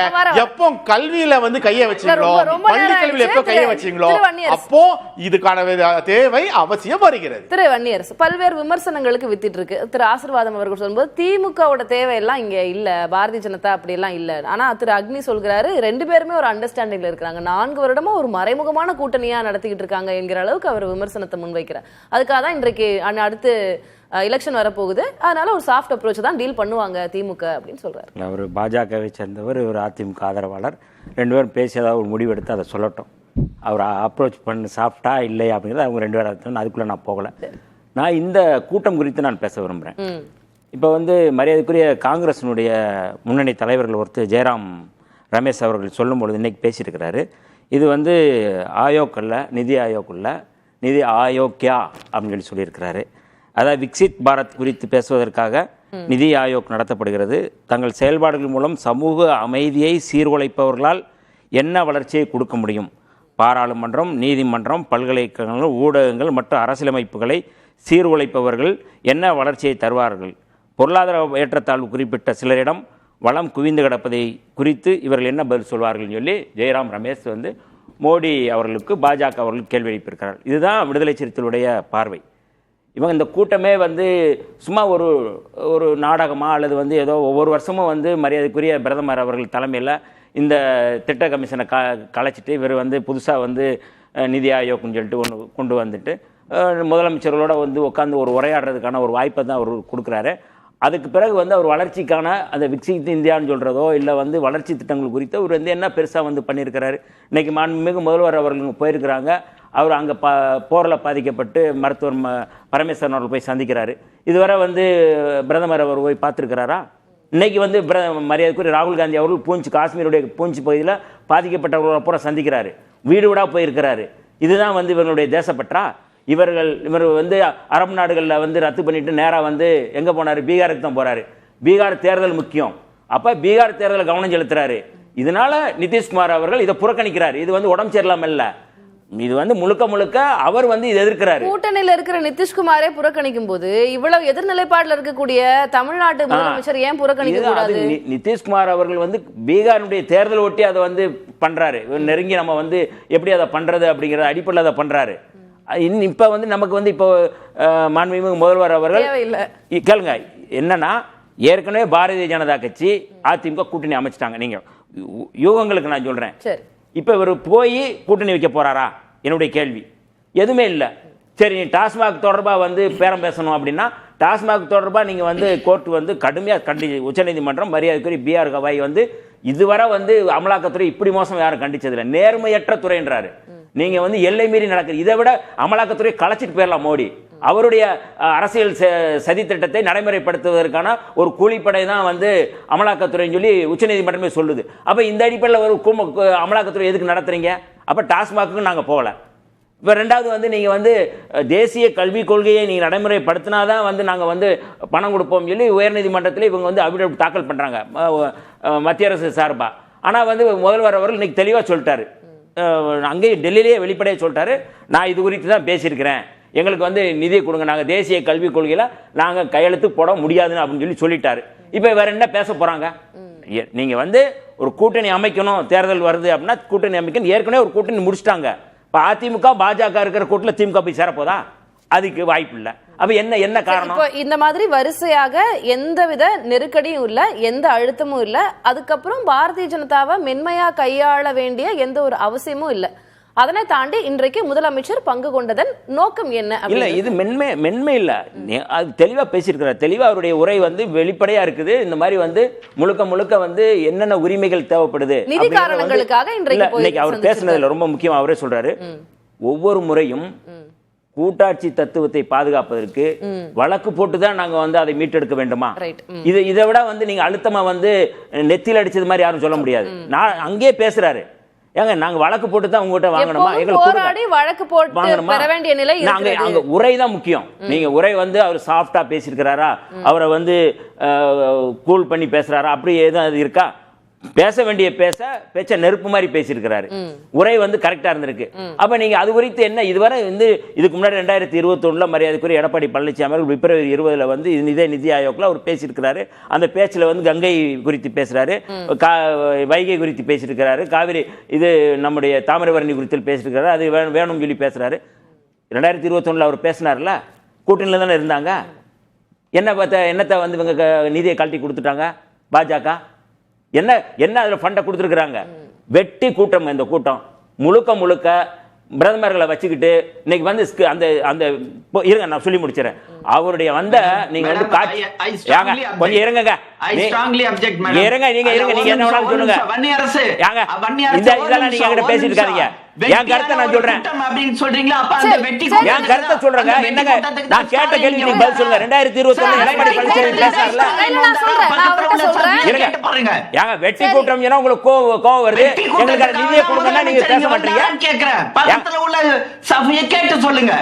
எப்போ கல்வியில கைய வச்சீங்களோ, பள்ளி கல்வியில எப்போ கைய வச்சீங்களோ அப்போ இதுக்கான தேவை அவசியம் வருகிறது. திரு வன்னியர் பல்வேறு விமர்சனங்களுக்கு வித்திட்டு இருக்கு. திரு ஆசீர்வாதம் அவர்கள் சொல்லும்போது திமுகவோட தேவையெல்லாம் இங்க இல்ல, பாரதிய ஜனதா அப்படி எல்லாம் இல்ல. ஆனா திரு அக்னி சொல்கிறாரு 2 பேருமே ஒரு அண்டர்ஸ்டாண்டிங்ல இருக்காங்க, 4 வருடமா ஒரு மறைமுகமான கூட்டணியா நடத்திக்கிட்டு இருக்காங்க என்கிற அளவுக்கு அவர் விமர்சனத்தை முன்வைக்கிறார். அதுக்காக தான் இன்றைக்கு அடுத்து எலெக்ஷன் வரப்போகுது, அதனால ஒரு சாஃப்ட் அப்ரோச் தான் டீல் பண்ணுவாங்க திமுக அப்படின்னு சொல்றாரு. அவர் பாஜகவை சேர்ந்தவர், ஒரு அதிமுக ஆதரவாளர். 2 பேரும் பேசி ஏதாவது ஒரு முடிவு எடுத்து அதை சொல்லட்டும். அவர் அப்ரோச் பண்ண சாஃப்டா இல்லையா அப்படிங்கிறது அவங்க 2 பேரும், அதுக்குள்ள நான் போகல. நான் இந்த கூட்டம் குறித்து நான் பேச விரும்புகிறேன். இப்போ மரியாதைக்குரிய காங்கிரஸினுடைய முன்னணி தலைவர்கள் ஒருத்தர் ஜெயராம் ரமேஷ் அவர்கள் சொல்லும்பொழுது இன்னைக்கு பேசியிருக்கிறாரு. இது ஆயோக்கல்ல, நிதி ஆயோக்குள்ள நிதி ஆயோக்யா அப்படின்னு சொல்லியிருக்கிறாரு. அதாவது விக்சித் பாரத் குறித்து பேசுவதற்காக நிதி ஆயோக் நடத்தப்படுகிறது. தங்கள் செயல்பாடுகள் மூலம் சமூக அமைதியை சீர்குலைப்பவர்களால் என்ன வளர்ச்சியை கொடுக்க முடியும்? பாராளுமன்றம், நீதிமன்றம், பல்கலைக்கழகங்கள், ஊடகங்கள் மற்றும் அரசியலமைப்புகளை சீர்குலைப்பவர்கள் என்ன வளர்ச்சியை தருவார்கள்? பொருளாதார ஏற்றத்தாழ்வு குறிப்பிட்ட சிலரிடம் வளம் குவிந்து கிடப்பதை குறித்து இவர்கள் என்ன பதில் சொல்வார்கள் சொல்லி ஜெயராம் ரமேஷ் மோடி அவர்களுக்கு, பாஜக அவர்களுக்கு கேள்வி எழுப்பியிருக்கிறார். இதுதான் விடுதலை சிறுத்தைகளுடைய பார்வை. இவங்க இந்த கூட்டமே சும்மா ஒரு நாடகமா அல்லது ஏதோ ஒவ்வொரு வருஷமும் மரியாதைக்குரிய பிரதமர் அவர்கள் தலைமையில் இந்த திட்ட கமிஷனை கலைச்சிட்டு இவர் புதுசாக நிதி ஆயோக்னு சொல்லிட்டு ஒன்று கொண்டு வந்துட்டு முதலமைச்சர்களோட உட்காந்து ஒரு உரையாடுறதுக்கான ஒரு வாய்ப்பை தான் அவர் கொடுக்குறாரு. அதுக்கு பிறகு அவர் வளர்ச்சிக்கான அந்த விக்சித் இந்தியான்னு சொல்கிறதோ இல்லை வளர்ச்சி திட்டங்கள் குறித்து அவர் என்ன பெருசாக பண்ணியிருக்கிறாரு. இன்றைக்கி மாண்புமிகு முதல்வர் அவர்கள் போயிருக்கிறாங்க. அவர் அங்கே போரில் பாதிக்கப்பட்டு மருத்துவர் பரமேஸ்வரன் அவர்கள் போய் சந்திக்கிறாரு. இதுவரை பிரதமர் அவர் போய் பார்த்துருக்கிறாரா? இன்னைக்கு மரியாதைக்குரிய ராகுல் காந்தி அவர்கள் காஷ்மீருடைய பூஞ்ச் பகுதியில் பாதிக்கப்பட்டவர்களை பூரா சந்திக்கிறாரு, வீடு வீடாக போயிருக்கிறாரு. இதுதான் இவர்களுடைய தேசப்பற்றா? இவர் அரபு நாடுகளில் ரத்து பண்ணிட்டு நேராக எங்கே போனார்? பீகாருக்கு தான் போகிறாரு. பீகார் தேர்தல் முக்கியம். அப்ப பீகார் தேர்தலில் கவனம் செலுத்துறாரு. இதனால நிதிஷ்குமார் அவர்கள் இதை புறக்கணிக்கிறார். இது வந்து உடம்பு சரியில்லாம இல்ல, இது வந்து முழுக்க முழுக்க அவர் வந்து இதை எதிர்க்கிறாரு. கூட்டணியில இருக்கிற நிதிஷ்குமாரே புறக்கணிக்கும் போது இவ்வளவு எதிர்நிலைப்பாடுல இருக்கக்கூடிய தமிழ்நாட்டு முதலமைச்சர் ஏன் புறக்கணிக்க கூடாது? நிதிஷ்குமார் அவர்கள் வந்து பீகாருடைய தேர்தல் ஒட்டி அதை வந்து பண்றாரு. நெருங்கி நம்ம வந்து எப்படி அதை பண்றது அப்படிங்கிற அடிப்படையில் அதை பண்றாரு. இப்ப வந்து நமக்கு வந்து இப்போ மாண்புமிகு முதல்வர் அவர்கள் கேளுங்க என்னன்னா, ஏற்கனவே பாரதிய ஜனதா கட்சி அதிமுக கூட்டணி அமைச்சிட்டாங்க. நீங்க யூகங்களுக்கு நான் சொல்றேன், இப்ப இவர் போய் கூட்டணி வைக்க போறாரா? என்னுடைய கேள்வி எதுவுமே இல்லை. சரி, நீ டாஸ்மாக் தொடர்பா வந்து பேரம் பேசணும் அப்படின்னா டாஸ்மாக் தொடர்பா நீங்க வந்து கோர்ட் வந்து கடுமையா உச்சநீதிமன்றம் மரியாதைக்குரிய BR கவாய் வந்து இதுவரை வந்து அமலாக்கத்துறை இப்படி மோசம் யாரும் கண்டிச்சதில்லை, நேர்மையற்ற துறைன்றாரு. நீங்க வந்து எல்லை மீறி நடக்குது. இதை விட அமலாக்கத்துறை களைச்சிட்டு போயிடலாம் மோடி. அவருடைய அரசியல் சதி திட்டத்தை நடைமுறைப்படுத்துவதற்கான ஒரு கூலிப்படை தான் வந்து அமலாக்கத்துறைன்னு சொல்லி உச்சநீதிமன்றமே சொல்லுது. அப்ப இந்த அடிப்படையில் ஒரு அமலாக்கத்துறை எதுக்கு நடத்துறீங்க? அப்ப டாஸ்மாக்கு நாங்க போகல. இப்போ ரெண்டாவது வந்து நீங்கள் வந்து தேசிய கல்விக் கொள்கையை நீங்கள் நடைமுறைப்படுத்தினாதான் வந்து நாங்கள் வந்து பணம் கொடுப்போம் சொல்லி உயர்நீதிமன்றத்தில் இவங்க வந்து அபிடவிட் தாக்கல் பண்ணுறாங்க மத்திய அரசு சார்பாக. ஆனால் வந்து முதல்வர் அவர்கள் இன்னைக்கு தெளிவாக சொல்லிட்டாரு, அங்கேயே டெல்லியிலேயே வெளிப்படையாக சொல்லிட்டாரு, நான் இது குறித்து தான் பேசியிருக்கிறேன், எங்களுக்கு வந்து நிதியை கொடுங்க, நாங்கள் தேசிய கல்விக் கொள்கையில் நாங்கள் கையெழுத்து போட முடியாதுன்னு அப்படின்னு சொல்லிட்டாரு. இப்போ வேற என்ன பேச போகிறாங்க? நீங்கள் வந்து ஒரு கூட்டணி அமைக்கணும், தேர்தல் வருது அப்படின்னா கூட்டணி அமைக்கணும். ஏற்கனவே ஒரு கூட்டணி முடிச்சிட்டாங்க. இப்போ அதிமுக பாஜக இருக்கிற கூட்டத்தில் திமுக போய் சேரப்போதா? அதுக்கு வாய்ப்பு இல்லை. அப்ப என்ன காரணம்? இந்த மாதிரி வரிசையாக எந்தவித நெருக்கடியும் இல்ல, எந்த அழுத்தமும் இல்ல, அதுக்கப்புறம் பாரதிய ஜனதாவை மென்மையா கையாள வேண்டிய எந்த ஒரு அவசியமும் இல்ல. அதனை தாண்டி இன்றைக்கு முதலமைச்சர் பங்கு கொண்டதன் நோக்கம் என்ன? இல்ல, இது மென்மை இல்ல, அது தெளிவா பேசியிருக்கிறார். தெளிவா அவருடைய உரை வந்து வெளிப்படையா இருக்குது. இந்த மாதிரி வந்து முழுக்க வந்து என்னென்ன உரிமைகள் தேவைப்படுது நிதி காரணங்களுக்காக இன்னைக்கு அவர் பேசுனதுல ரொம்ப முக்கியம். அவரே சொல்றாரு, ஒவ்வொரு முறையும் கூட்டாட்சி தத்துவத்தை பாதுகாப்பதற்கு வழக்கு போட்டுதான் நாங்க வந்து அதை மீட்டெடுக்க வேண்டுமா? இதை விட வந்து நீங்க அழுத்தமா வந்து நெத்தியில் அடிச்சது மாதிரி யாரும் சொல்ல முடியாது. நான் அங்கேயே பேசுறாரு, ஏங்க நாங்க வழக்கு போட்டு தான் உங்ககிட்ட வாங்கணுமா? வழக்கு போட்டு பெற வேண்டிய நிலை அங்க உரை தான் முக்கியம். நீங்க உரை வந்து அவர் சாஃப்டா பேசியிருக்கிறாரா, அவரை வந்து கூல் பண்ணி பேசுறாரா, அப்படி எதுவும் அது இருக்கா? பேச வேண்டிய பேச்ச நெருப்பு மாதிரி பேசியிருக்கிறாரு. உரை வந்து கரெக்டா இருந்திருக்கு. அப்ப நீங்க அது குறித்து என்ன இதுவரை வந்து இதுக்கு முன்னாடி 2021 மரியாதைக்குரிய எடப்பாடி பழனிசாமி அவர்கள் பிப்ரவரி 20 வந்து இதே நிதி ஆயோக்ல அவர் பேசியிருக்கிறாரு. அந்த பேச்சுல வந்து கங்கை குறித்து பேசுறாரு, வைகை குறித்து பேசியிருக்கிறாரு, காவிரி இது நம்முடைய தாமிரபரணி குறித்து பேசியிருக்கிறாரு. அது வேணும் சொல்லி பேசுறாரு. 2021 அவர் பேசினார்ல, கூட்டணியில தானே இருந்தாங்க. என்னத்தை வந்து இவங்க நிதியை கழட்டி கொடுத்துட்டாங்க பாஜக? என்ன அதுல ஃபண்டை கொடுத்துருக்காங்க? வெட்டி கூட்டம். இந்த கூட்டம் முழுக்க பிரதமர்களை வச்சுக்கிட்டு இன்னைக்கு வந்து அந்த இருங்க நான் சொல்லி முடிச்சிடறேன். அவருடைய வந்த நீங்க வந்து கொஞ்சம் இருங்க, நீங்க என்ன வேணாலும் சொல்லுங்க. இதெல்லாம் நீங்க என்கிட்ட பேசிட்டு இருக்காதீங்க. என் கருத்தை நான் சொல்றேன், என் கருத்தை சொல்றேங்க. என்னங்க நான் கேட்ட கேள்வி நீங்க பதில் சொல்லுங்க. 2021 எடப்பாடி பழனிசாமி பேசுறாருல, ஏங்க வெட்டி கூட்டம் ஏன்னா உங்களுக்கு கோவம் வருது, எங்களுக்கு நிதியை கொடுங்கன்னா நீங்க பேச மாட்டீங்க. கேட்டு சொல்லுங்க.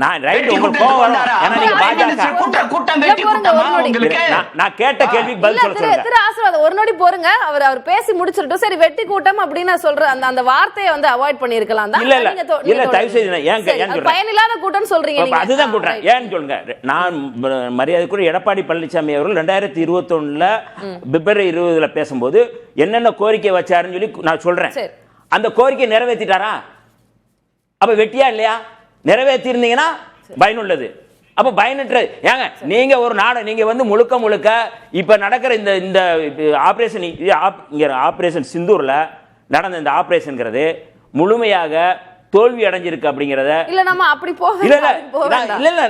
நான் ரைட், உங்களுக்கு கோவம் வரும் ஏன்னா நீங்க பாஜக கூட்டம் வெட்டி கூட்டமா உங்களுக்கு. நான் கேட்ட கேள்விக்கு பதில் சொல்லுங்க. திரு ஆசீர்வாதம் ஒரு நொடி போறங்க. அவர் பேசி முடிச்சிட்டு சரி வெட்டி கூட்டம் அப்படின்னு சொல்ற அந்த வார்த்தையை வந்து அவாய்ட் பண்ணிருக்கலாம் தான். இல்ல தயவு செய்து ஏன் சொல்றேன், பயனில்லாத கூட்டம் சொல்றீங்க நீங்க. அதுதான் கூட்டம் ஏன்னு சொல்லுங்க. நான் மரியாதைக்குரிய எடப்பாடி பழனிசாமி அவர்கள் 2021 பிப்ரவரி 20 பேசும்போது என்னென்ன கோரிக்கை வச்சாருன்னு சொல்லி நான் சொல்றேன். அந்த கோரிக்கை நிறைவேற்றிட்டாரா? அப்ப வெட்டியா இல்லையா? நிறைவேற்றி இருந்தீங்கன்னா பயனுள்ளது. அப்ப பயனற்ற ஏங்க நீங்க ஒரு நாடு நீங்க வந்து முழுக்க இப்ப நடக்கிற இந்த ஆபரேஷன் சிந்தூர்ல நடந்த இந்த ஆபரேஷன்ங்கிறது முழுமையாக தோல்வி அடைஞ்சிருக்கு அப்படிங்கறத இல்ல நம்ம அப்படி போக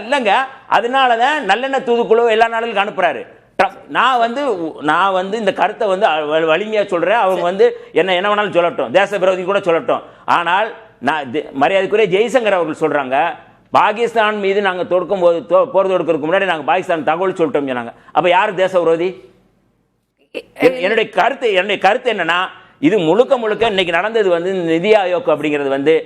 இல்லங்க. அதனாலதான் நல்லெண்ணெய் தூதுக்குழு எல்லா நாடுகளுக்கும் அனுப்புறாரு. நான் வந்து இந்த கருத்தை வந்து வலிமையா சொல்றேன். அவங்க வந்து என்ன வேணாலும் சொல்லட்டும், தேச விரோதி கூட சொல்லட்டும். ஆனால் மரியாதைக்குரிய ஜெய்சங்கர் அவர்கள் சொல்றாங்க, பாகிஸ்தான் மீது நாங்க போர் தொடுக்கிறதுக்கு முன்னாடி நாங்க பாகிஸ்தான் தகவல் சொல்லிட்டோம் சொன்னாங்க. அப்ப யாரு தேச விரோதி? என்னுடைய கருத்து என்னன்னா, இது முழுக்க இன்னைக்கு நடந்தது வந்து நிதி ஆயோக் அப்படிங்கிறது வந்து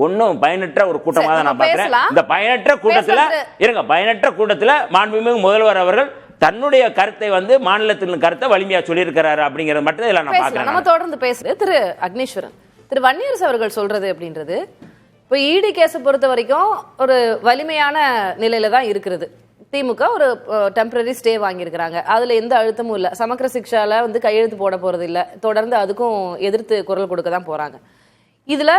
ஒன்னும் பயனற்ற ஒரு கூட்டமாக தான் நான் பார்க்கிறேன். இந்த பயனற்ற கூட்டத்துல மாண்புமிகு முதல்வர் அவர்கள் தன்னுடைய கருத்தை வந்து மாநிலத்தின் கருத்தை வலிமையா சொல்லியிருக்கிறாரு அப்படிங்கறது மட்டும் இதுல நான் பேசலாம். பாக்குறேன். நம்ம தொடர்ந்து பேசுறது திரு அக்னீஸ்வரன், திரு வன்னியரசு அவர்கள் சொல்றது அப்படின்றது இப்போ இடி கேஸை பொறுத்த வரைக்கும் ஒரு வலிமையான நிலையில தான் இருக்கிறது. திமுக ஒரு டெம்பரரி ஸ்டே வாங்கியிருக்கிறாங்க, அதுல எந்த அழுத்தமும் இல்லை. சமக்கர சிக்ஷால வந்து கையெழுத்து போட போறது இல்லை, தொடர்ந்து அதுக்கும் எதிர்த்து குரல் கொடுக்க தான் போறாங்க. இதுல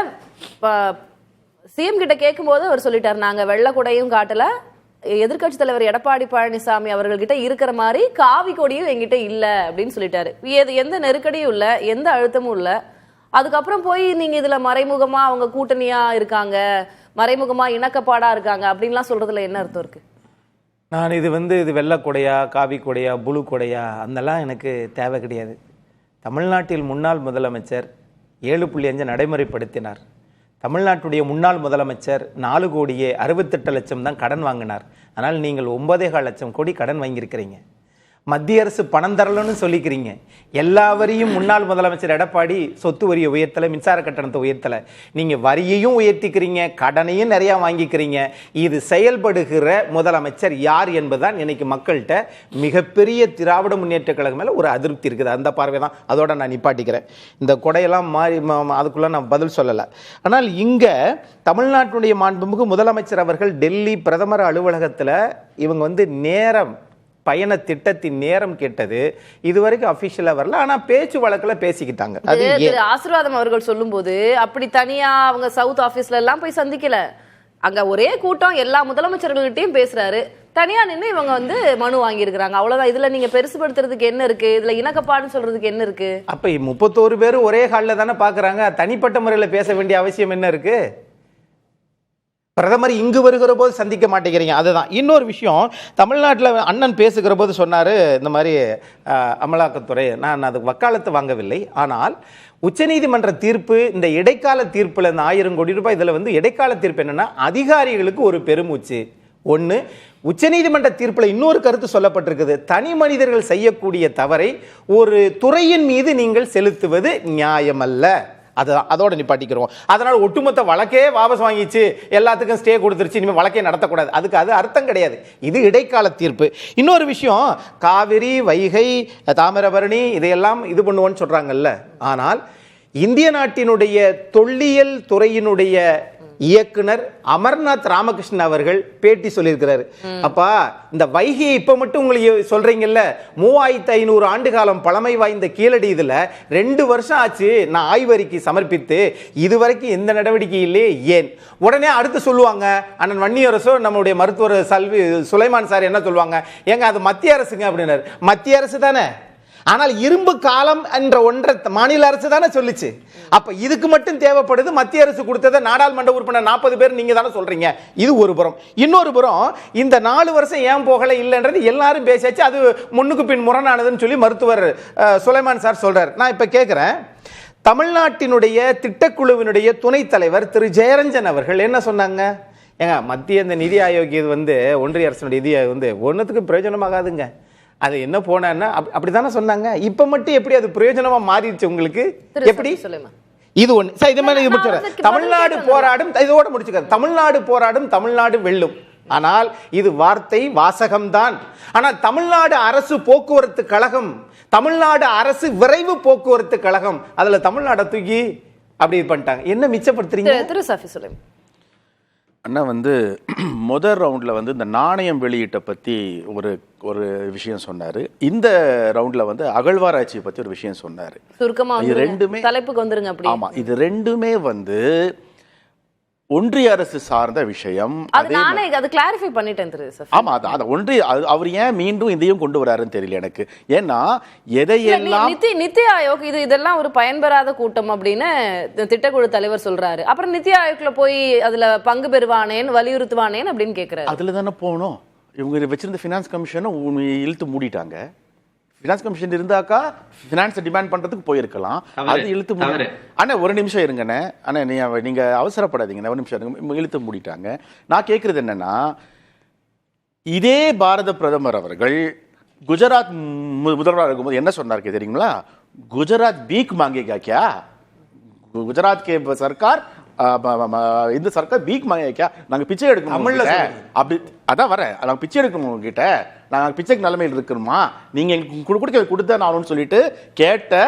சிஎம் கிட்ட கேட்கும்போது அவர் சொல்லிட்டார், நாங்க வெள்ள கொடையும் காட்டல, எதிர்க்கட்சி தலைவர் எடப்பாடி பழனிசாமி அவர்கள்கிட்ட இருக்கிற மாதிரி காவி கொடியும் எங்கிட்ட இல்ல அப்படின்னு சொல்லிட்டாரு. எந்த நெருக்கடியும் இல்ல, எந்த அழுத்தமும் இல்ல. அதுக்கப்புறம் போய் நீங்க இதுல மறைமுகமா அவங்க கூட்டணியா இருக்காங்க, மறைமுகமா இணக்கப்பாடா இருக்காங்க அப்படின்லாம் சொல்றதுல என்ன அர்த்தம் இருக்கு? நான் இது வெள்ளை கொடையா, காவி கொடையா, புளு கொடையா அதெல்லாம் எனக்கு தேவை கிடையாது. தமிழ்நாட்டில் முன்னாள் முதலமைச்சர் 7.5 நடைமுறைப்படுத்தினார். தமிழ்நாட்டுடைய முன்னாள் முதலமைச்சர் 4,68,00,000 தான் கடன் வாங்கினார். ஆனால் நீங்கள் 9,4 லட்சம் கோடி கடன் வாங்கியிருக்கிறீங்க. மத்திய அரசு பணம் தரலன்னு சொல்லிக்கிறீங்க. எல்லாவரையும் முன்னாள் முதலமைச்சர் எடப்பாடி சொத்து வரியை உயர்த்தலை, மின்சார கட்டணத்தை உயர்த்தலை. நீங்க வரியையும் உயர்த்திக்கிறீங்க, கடனையும் நிறைய வாங்கிக்கிறீங்க. இது செயல்படுகிற முதலமைச்சர் யார் என்பதுதான் இன்னைக்கு மக்கள்கிட்ட மிகப்பெரிய திராவிட முன்னேற்ற கழகம் மேல ஒரு அதிருப்தி இருக்குது. அந்த பார்வை தான். அதோட நான் நிப்பாட்டிக்கிறேன். இந்த கொடையெல்லாம் மாறி அதுக்குள்ள நான் பதில் சொல்லலை. ஆனால் இங்க தமிழ்நாட்டுடைய மாண்புமிகு முதலமைச்சர் அவர்கள் டெல்லி பிரதமர் அலுவலகத்தில் இவங்க நேரம் பயண திட்டத்தின் நேரம் கேட்டது இதுவரைக்கும் அபிஷியலா வரல. ஆனா பேச்சு வழக்கில் பேசிக்கிட்டாங்க. திரு ஆசீர்வாதம் அவர்கள் சொல்லும் போது அப்படி தனியா அவங்க சவுத் ஆபீஸ்ல எல்லாம் போய் சந்திக்கல. அங்க ஒரே கூட்டம், எல்லா முதலமைச்சர்கள்கிட்டையும் பேசுறாரு. தனியா நின்று இவங்க மனு வாங்கி இருக்கிறாங்க. அவ்வளவுதான். இதுல நீங்க பெருசுபடுத்துறதுக்கு என்ன இருக்கு? இதுல இணக்கப்பாடுன்னு சொல்றதுக்கு என்ன இருக்கு? அப்ப 31 பேர் ஒரே ஹால்ல தானே பாக்குறாங்க. தனிப்பட்ட முறையில் பேச வேண்டிய அவசியம் என்ன இருக்கு? பிரதமர் இங்கு வருகிற போது சந்திக்க மாட்டேங்கிறீங்க. அதுதான் இன்னொரு விஷயம். தமிழ்நாட்டில் அண்ணன் பேசுகிற போது சொன்னார், இந்த மாதிரி அமலாக்கத்துறை, நான் அதுக்கு வக்காலத்து வாங்கவில்லை. ஆனால் உச்சநீதிமன்ற தீர்ப்பு, இந்த இடைக்கால தீர்ப்பில் இந்த 1000 கோடி ரூபாய், இதில் இடைக்கால தீர்ப்பு என்னன்னா அதிகாரிகளுக்கு ஒரு பெருமூச்சு. ஒன்று, உச்சநீதிமன்ற தீர்ப்பில் இன்னொரு கருத்து சொல்லப்பட்டிருக்குது, தனி மனிதர்கள் செய்யக்கூடிய தவறை ஒரு துறையின் மீது நீங்கள் செலுத்துவது நியாயமல்ல. அதோட நிப்பாட்டிக்கிறோம். அதனால ஒட்டுமொத்த வழக்கே வாபஸ் வாங்கிச்சு, எல்லாத்துக்கும் ஸ்டே கொடுத்துருச்சு, இனிமேல் வழக்கே நடத்தக்கூடாது. அது அர்த்தம் கிடையாது. இது இடைக்கால தீர்ப்பு. இன்னொரு விஷயம், காவிரி, வைகை, தாமிரபரணி இதையெல்லாம் இது பண்ணுவோன்னு சொல்றாங்கல்ல. ஆனால் இந்திய நாட்டினுடைய தொல்லியல் துறையினுடைய இயக்குனர் அமர்நாத் ராமகிருஷ்ணன் அவர்கள் பேட்டி சொல்லியிருக்கிறாரு. அப்பா, இந்த வைகையை இப்ப மட்டும் உங்களுக்கு சொல்றீங்கல்ல, 3500 ஆண்டு காலம் பழமை வாய்ந்த கீழடி, இதுல 2 வருஷம் ஆச்சு நான் ஆய்வறிக்கை சமர்ப்பித்து, இதுவரைக்கும் எந்த நடவடிக்கை இல்லையே, ஏன்? உடனே அடுத்து சொல்லுவாங்க, அண்ணன் வன்னியரசோ நம்முடைய மருத்துவர் சுலைமான் சார் என்ன சொல்லுவாங்க, ஏங்க அது மத்திய அரசுங்க அப்படின்னாரு. மத்திய அரசு தானே, ஆனால் இரும்பு காலம் என்ற ஒன்றை மாநில அரசு தானே சொல்லுச்சு. அப்ப இதுக்கு மட்டும் தேவைப்படுது, மத்திய அரசு கொடுத்ததை நாடாளுமன்ற உறுப்பினர் 40 பேர் நீங்க தானே சொல்றீங்க. இது ஒரு புறம். இன்னொரு புறம், இந்த 4 வருஷம் ஏன் போகல இல்லைன்றது எல்லாரும் பேசியாச்சு, அது முன்னுக்கு பின் முரணானதுன்னு சொல்லி மருத்துவர் சுலைமான் சார் சொல்றாரு. நான் இப்ப கேட்கிறேன், தமிழ்நாட்டினுடைய திட்டக்குழுவினுடைய துணைத் தலைவர் திரு ஜெயரஞ்சன் அவர்கள் என்ன சொன்னாங்க? ஏங்க, மத்திய இந்த நிதி ஆயோக் இது ஒன்றிய அரசுடைய நிதி ஒன்றுத்துக்கு பிரயோஜனமாகாதுங்க, அது என்ன போனா அப்படித்தானே சொன்னாங்க. இப்ப மட்டும் எப்படி அது பிரயோஜனமா மாறிடுச்சு உங்களுக்கு? எப்படி? இது ஒண்ணு. இது மாதிரி இது முடிச்சு, தமிழ்நாடு போராடும், இதோட முடிச்சுக்க, தமிழ்நாடு போராடும், தமிழ்நாடு வெல்லும். ஆனால் இது வார்த்தை வாசகம்தான். ஆனால் தமிழ்நாடு அரசு போக்குவரத்து கழகம், தமிழ்நாடு அரசு விரைவு போக்குவரத்து கழகம், அதுல தமிழ்நாடு தூக்கி அப்படி பண்ணிட்டாங்க. என்ன மிச்சப்படுத்துறீங்க? அண்ணா முதல் ரவுண்டில் இந்த நாணயம் வெளியீட்டை பற்றி ஒரு விஷயம் சொன்னார். இந்த ரவுண்டில் அகழ்வாராய்ச்சியை பற்றி ஒரு விஷயம் சொன்னார். இது ரெண்டுமே தலைப்புக்கு வந்துருங்க. அப்படி ஆமாம், இது ரெண்டுமே ஒன்றிய அரசு சார்ந்த விஷயம். அது கிளாரிஃபை பண்ணிட்டேன். ஆமா, அது ஒன்றிய, அவர் ஏன் மீண்டும் இதையும் கொண்டு வராருன்னு தெரியல எனக்கு. ஏன்னா எதையெல்லாம் நித்தி ஆயோக் இதெல்லாம் ஒரு பயன்பெறாத கூட்டம் அப்படின்னு திட்டக்குழு தலைவர் சொல்றாரு. அப்புறம் நித்தி ஆயோக்ல போய் அதுல பங்கு பெறுவானேன்னு வலியுறுத்துவானேன்னு அப்படின்னு கேட்கிறாரு. அதுல தானே போகணும். இவங்க வச்சிருந்த ஃபினான்ஸ் கமிஷனை இழுத்து மூடிட்டாங்க. ஃபினான்ஸ் கமிஷன் இருந்தாக்கா ஃபினான்ஸை டிமாண்ட் பண்றதுக்கு போயிருக்கலாம். அது இழுத்து மூடி. அண்ணா ஒரு நிமிஷம் இருங்கண்ணே, அண்ணா நீங்க அவசரப்படாதீங்கண்ணே, ஒரு நிமிஷம் இருங்க. இழுத்து மூடிட்டாங்க. நான் கேட்கறது என்னன்னா, இதே பாரத பிரதமர் அவர்கள் குஜராத் முதல்வராக இருக்கும்போது என்ன சொன்னார் தெரியுங்களா? குஜராத் பீக் மாங்கேகா கியா, குஜராத் கே சர்க்கார் இந்த சர்க்கார் வீக் மாங்கேக்கா நாங்க பிச்சை எடுக்கணும் தமிழ்ல அப்படி அதான் வரேன் நாங்க பிச்சை எடுக்கணும் உங்ககிட்ட நாங்க பிச்சைக்கு நிலைமையில் இருக்கிறோமா நீங்க எங்களுக்கு கொடுத்தா நான் சொல்லிட்டு கேட்ட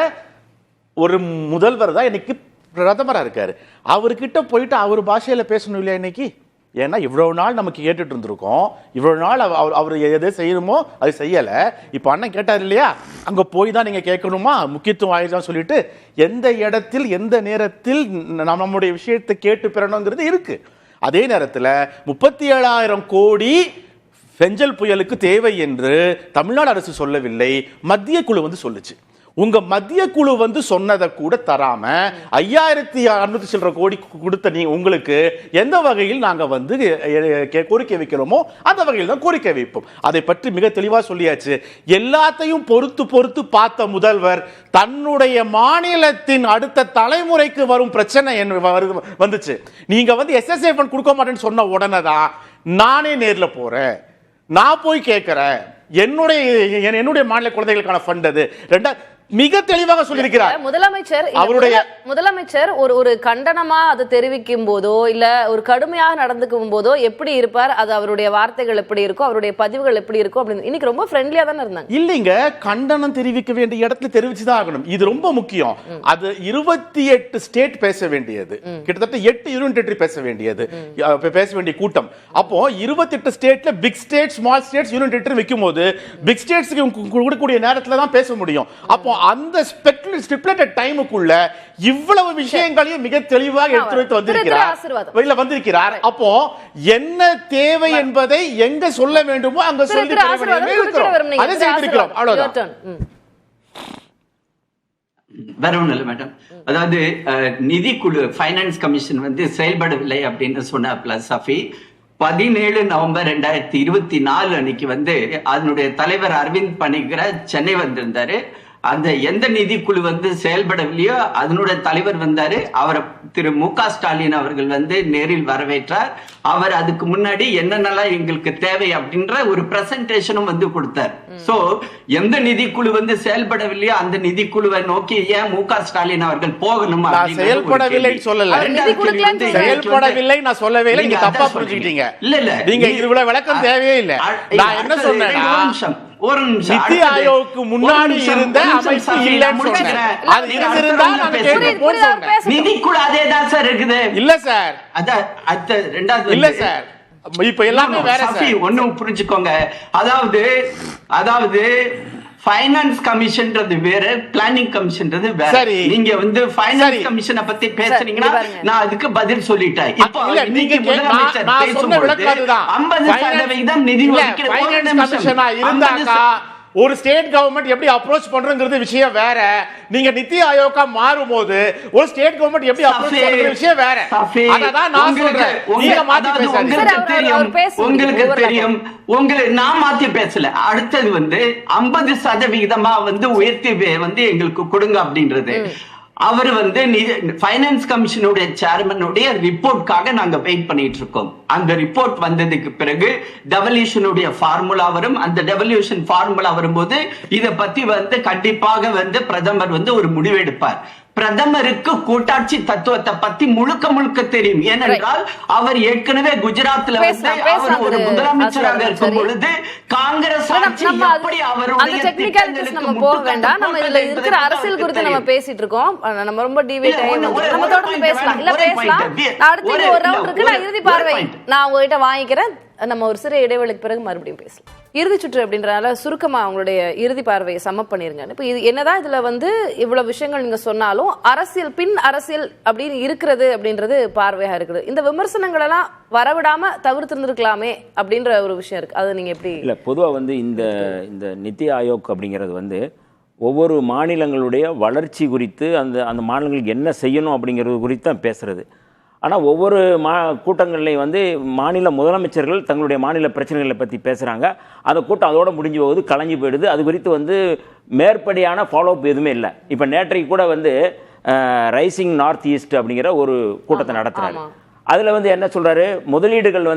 ஒரு முதல்வர் தான் இன்னைக்கு பிரதமரா இருக்காரு. அவர்கிட்ட போயிட்டு அவர் பாஷையில பேசணும் இல்லையா இன்னைக்கு? ஏன்னா இவ்வளவு நாள் நமக்கு கேட்டுட்டு இருந்திருக்கோம், இவ்வளவு நாள் அவர் எதை செய்யணுமோ அது செய்யல. இப்ப அண்ணன் கேட்டார் இல்லையா, அங்க போய் தான் நீங்க கேட்கணுமா, முக்கியத்துவம் ஆயிடுதான் சொல்லிட்டு எந்த இடத்தில் எந்த நேரத்தில் நம்முடைய விஷயத்தை கேட்டு பெறணுங்கிறது இருக்கு. அதே நேரத்தில் 37,000 கோடி பெஞ்சல் புயலுக்கு தேவை என்று தமிழ்நாடு அரசு சொல்லவில்லை, மத்திய குழு சொல்லுச்சு. உங்க மத்திய குழு சொன்னதை கூட தராம 5,600 சில்லற கோடி கொடுத்த நீங்க உங்களுக்கு எந்த வகையில் நாங்க கோரிக்கை வைக்கிறோமோ அந்த வகையில் தான் கோரிக்கை வைப்போம். அதை பற்றி மிக தெளிவா சொல்லியாச்சு. எல்லாத்தையும் பொறுத்து பொறுத்து பார்த்த முதல்வர் தன்னுடைய மாநிலத்தின் அடுத்த தலைமுறைக்கு வரும் பிரச்சனை வந்துச்சு. நீங்க SSA ஃபண்ட் கொடுக்க மாட்டேன்னு சொன்ன உடனே தான் நானே நேர்ல போறேன், நான் போய் கேட்கிறேன், என்னுடைய மாநில குழந்தைகளுக்கான ஃபண்ட் அது மிக தெளிவாக சொல்லியிருக்கிறார் முதலமைச்சர். ஒரு கண்டனமா அதை தெரிவிக்கும் போதோ இல்ல ஒரு கடுமையாக நடந்துக்கும் போதோ எப்படி இருப்பார், அது அவருடைய வார்த்தைகள் எப்படி இருக்கும், அவருடைய பதிவுகள் எப்படி இருக்கும் அப்படின்னு இன்னைக்கு ரொம்ப ஃப்ரெண்ட்லியா தானே இருந்தாங்க. இல்லைங்க, கண்டனம் தெரிவிக்க வேண்டிய இடத்துல தெரிவிச்சுதான் ஆகணும், இது ரொம்ப முக்கியம். அது 28 ஸ்டேட் பேச வேண்டியது, கிட்டத்தட்ட 8 யூனியன் டெரிட்டரி பேச வேண்டிய கூட்டம். அப்போ 28 ஸ்டேட்ல big state, small states, union territory வைக்கும் போது பிக் ஸ்டேட்ஸ்க்கு கொடுக்கக்கூடிய நேரத்துல தான் பேச முடியும். அப்போ அந்த ஸ்டிப்யுலேட்டட் டைமுக்குள்ள இவ்வளவு விஷயங்களையும் மிக தெளிவாக எடுத்து வைத்து வந்திருக்கிறார். அப்போ என்ன தேவை என்பதை எங்க சொல்ல வேண்டுமோ அங்க சொல்லி அதை செய்திருக்கிறோம். அவ்வளவுதான். வேற ஒண்ணும் இல்ல மேடம். அதாவது நிதிக்குழு ஃபைனான்ஸ் கமிஷன் செயல்படவில்லை அப்படின்னு சொன்ன பிளஸ் 17 நவம்பர் 2024 அன்னைக்கு அதனுடைய தலைவர் அரவிந்த் பணிக்கர் சென்னை வந்திருந்தாரு. அந்த எந்த நிதிக்குழு செயல்படவில்லையோ அதனுடைய தலைவர் வந்தாரு. அவரை திரு மு.க. ஸ்டாலின் அவர்கள் நேரில் வரவேற்றார். அவர் அதுக்கு முன்னாடி என்னென்னலாம் எங்களுக்கு தேவை அப்படின்ற ஒரு பிரசன்டேஷனும் கொடுத்தார். சோ எந்த நிதிக்குழு செயல்படவில்லையோ அந்த நிதிக்குழுவை நோக்கி ஏன் மு.க. ஸ்டாலின் அவர்கள் போகணும்? செயல்படவில்லை சொல்லல, செயல்படவில்லை நான் சொல்லவே இல்லை, நீங்க தப்பா புரிஞ்சுக்கிட்டீங்க. இல்ல இல்ல, நீங்க இதுல விளக்கம் தேவையே இல்லை. நான் என்ன சொன்னேன், ஒரு நிமிஷம், நிதி ஆயோக்கு முன்னாடி இருந்த அமைப்பு இல்லைன்னு சொன்னேன். அது இருந்திருந்தா நான் கேட்டு போன்னு சொன்னேன். நிதிக்குழு அதே தான் சார் இருக்குது. இல்ல சார், அத ரெண்டாவது இல்ல சார், இப்ப எல்லாமே வேற சார். ஒண்ணு புரிஞ்சுக்கோங்க, அதாவது ஃபைனான்ஸ் கமிஷன்றது வேற, பிளானிங் கமிஷன்றது வேற. நீங்க ஃபைனான்ஸ் கமிஷனை பத்தி பேசுறீங்கன்னா நான் அதுக்கு பதில் சொல்லிட்டேன். இப்போ நீங்க முதலமைச்சர் பேசும்போது 50% நிதி இருந்தாக்கா ஒரு ஸ்டேட் கவர்மெண்ட் எப்படி அப்ரோச் பண்றங்கிறது விஷயம் வேற. நீங்க நிதி ஆயோகா மாறும்போது ஒரு ஸ்டேட் கவர்மெண்ட் எப்படி அப்ரோச் பண்றது விஷயம் வேற. அதான் நான் சொல்றேன், நீங்க மாத்தி பேசாதீங்க. உங்களுக்கு தெரியும், நான் மாத்தி பேசல. அடுத்தது 50% உயர்த்தி எங்களுக்கு கொடுங்க அப்படின்றது. அவர் ஃபைனான்ஸ் கமிஷனுடைய சேர்மனுடைய ரிப்போர்ட்காக நாங்க வெயிட் பண்ணிட்டு இருக்கோம். அந்த ரிப்போர்ட் வந்ததுக்கு பிறகு டெவல்யூஷனுடைய ஃபார்முலா வரும். அந்த டெவல்யூஷன் ஃபார்முலா வரும்போது இத பத்தி கண்டிப்பாக பிரதமர் ஒரு முடிவெடுப்பார். பிரதமருக்கு கூட்டாட்சி தத்துவத்தை பத்தி முழுக்க தெரியும். ஏனென்றால் அவர் ஏற்கனவே குஜராத்ல அவர் ஒரு முதலமைச்சராக இருக்கும் பொழுது காங்கிரஸ் ஆட்சி எப்படி அவருடைய நம்ம போக வேண்டாம். நம்ம இதுல இருக்கிற அரசியல் குறித்து நம்ம பேசிட்டு இருக்கோம். நம்ம ரொம்ப டிவேட் நம்ம தொடர்ந்து பேசலாம். இல்ல பேசலாம். அடுத்து ஒரு ரவுண்ட் இருக்கு. நான் இறுதி பார்வை நான் உங்ககிட்ட வாங்கிக்கிறேன். நம்ம ஒரு சிறு இடைவெளிக்கு பிறகு மறுபடியும் பேசலாம். இறுதி சுற்று அப்படின்றனால சுருக்கமா அவங்களுடைய இறுதி பார்வையை சமப் பண்ணிருங்க. இப்ப இது என்னதான் இதுல இவ்வளவு விஷயங்கள் நீங்க சொன்னாலும் அரசியல் பின் அரசியல் அப்படின்னு இருக்கிறது அப்படின்றது பார்வையா இருக்குது. இந்த விமர்சனங்கள் எல்லாம் வரவிடாம தவிர்த்திருந்திருக்கலாமே அப்படின்ற ஒரு விஷயம் இருக்கு. அது நீங்க எப்படி? இல்ல, பொதுவா இந்த நிதி ஆயோக் அப்படிங்கிறது ஒவ்வொரு மாநிலங்களுடைய வளர்ச்சி குறித்து அந்த மாநிலங்களுக்கு என்ன செய்யணும் அப்படிங்கிறது குறித்து தான் பேசுறது. ஆனால் ஒவ்வொரு கூட்டங்கள்லையும் மாநில முதலமைச்சர்கள் தங்களுடைய மாநில பிரச்சனைகளை பற்றி பேசுகிறாங்க. அந்த கூட்டம் அதோடு முடிஞ்சு போகுது, கலைஞ்சு போயிடுது. அது குறித்து மேற்படியான ஃபாலோஅப் எதுவுமே இல்லை. இப்போ நேற்றைக்கு கூட ரைசிங் நார்த் ஈஸ்ட் அப்படிங்கிற ஒரு கூட்டத்தை நடத்துகிறாரு. அதில் என்ன சொல்கிறாரு, முதலீடுகள்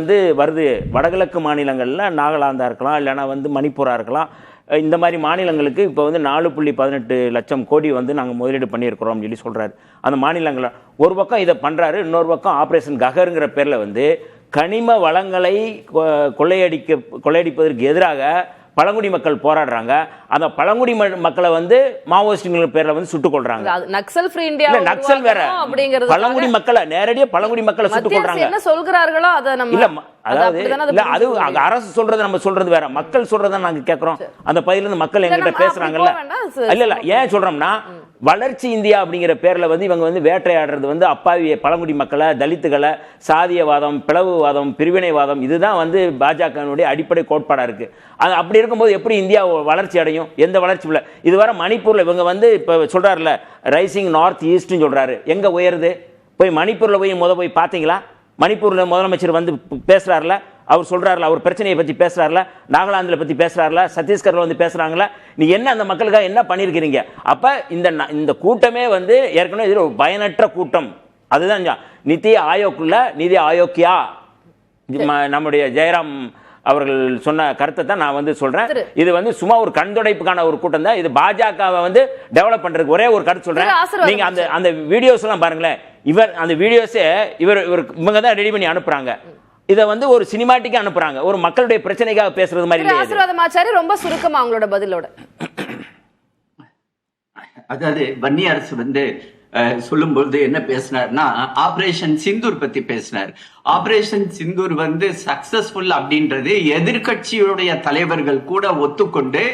வருது வடகிழக்கு மாநிலங்களில், நாகாலாந்தா இருக்கலாம், இல்லைனா மணிப்பூராக இருக்கலாம், இந்த மாதிரி மாநிலங்களுக்கு இப்போ வந்து 4.18 லட்சம் கோடி வந்து நாங்கள் முதலீடு பண்ணியிருக்கிறோம் சொல்லி சொல்கிறாரு. அந்த மாநிலங்கள ஒரு பக்கம் இதை பண்ணுறாரு, இன்னொரு பக்கம் ஆப்ரேஷன் ககருங்கிற பேரில் வந்து கனிம வளங்களை கொள்ளையடிப்பதற்கு எதிராக பழங்குடி மக்கள் போராடுறாங்க. அந்த பழங்குடி மக்களை வந்து மாவோயிஸ்டுங்கிற பேர்ல வந்து சுட்டுக் கொள்றாங்க. நக்சல் ஃப்ரீ இந்தியா நக்சல் வேற, பழங்குடி மக்களை நேரடியா பழங்குடி மக்களை சுட்டுக் கொள்றாங்க. என்ன சொல்கிறார்களோ அத நம்ம இல்ல, அதாவது இல்ல, அது அரசு சொல்றது நம்ம சொல்றது வேற, மக்கள் சொல்றத நாங்க கேக்குறோம். அந்த பகுதியில இருந்து மக்கள் எங்கிட்ட பேசுறாங்கல்ல. இல்ல ஏன் சொல்றோம்னா, வளர்ச்சி இந்தியா அப்படிங்கிற பேர்ல வந்து இவங்க வந்து வேட்டையாடுறது வந்து அப்பாவி பழங்குடி மக்களை, தலித்துகளை, சாதியவாதம், பிளவுவாதம், பிரிவினைவாதம், இதுதான் வந்து பாஜகவினுடைய அடிப்படை கோட்பாடா இருக்கு. அது அப்படி இருக்கும்போது எப்படி இந்தியா வளர்ச்சி அடையும்? எந்த வளர்ச்சி இல்லை. இதுவரை மணிப்பூர்ல இவங்க வந்து இப்ப சொல்றாருல ரைசிங் நார்த் ஈஸ்ட்னு சொல்றாரு. எங்க உயருது? போய் மணிப்பூர்ல போய் பாத்தீங்களா? மணிப்பூர்ல முதலமைச்சர் வந்து பேசுறாருல, அவர் சொல்றாருல, அவர் பிரச்சனையை பத்தி பேசுறாருல, நாகாலாந்துல பத்தி பேசுறாருல, சத்தீஸ்கர்ல வந்து பேசுறாங்களா? நீ என்ன அந்த மக்களுக்காக என்ன பண்ணிருக்கிறீங்க? அப்ப இந்த கூட்டமே வந்து ஏற்கனவே இது ஒரு பயனற்ற கூட்டம். அதுதான் நிதி ஆயோக்குள்ள நிதி ஆயோக்கியா நம்முடைய ஜெயராம் அவர்கள் சொன்ன கருத்தை தான் நான் வந்து சொல்றேன். இது வந்து சும்மா ஒரு கண்துடைப்புக்கான ஒரு கூட்டம் தான். இது பாஜகவை வந்து டெவலப் பண்றதுக்கு ஒரே ஒரு கருத்து சொல்றேன். நீங்க அந்த வீடியோஸ் எல்லாம் பாருங்களேன். அந்த வீடியோஸே இவங்க தான் ரெடி பண்ணி அனுப்புறாங்க. இதை வந்து ஒரு சினிமாட்டிக்கா அனுப்புறாங்க, ஒரு மக்களுடைய பிரச்சனைக்காக பேசுறது மாதிரி இல்ல. ஆசீர்வாதமாச்சாரி ரொம்ப சுருக்கமா அவங்களோட பதிலோட. அதாவது வன்னி அரசு வந்து சொல்லும்போது என்ன பேசினார்னா, ஆபரேஷன் சிந்தூர் பத்தி பேசினார். ஆபரேஷன் சிந்தூர் வந்து சக்சஸ்ஃபுல் அப்படின்றது எதிர்கட்சியுடைய தலைவர்கள் கூட ஒத்துக்கொண்டு,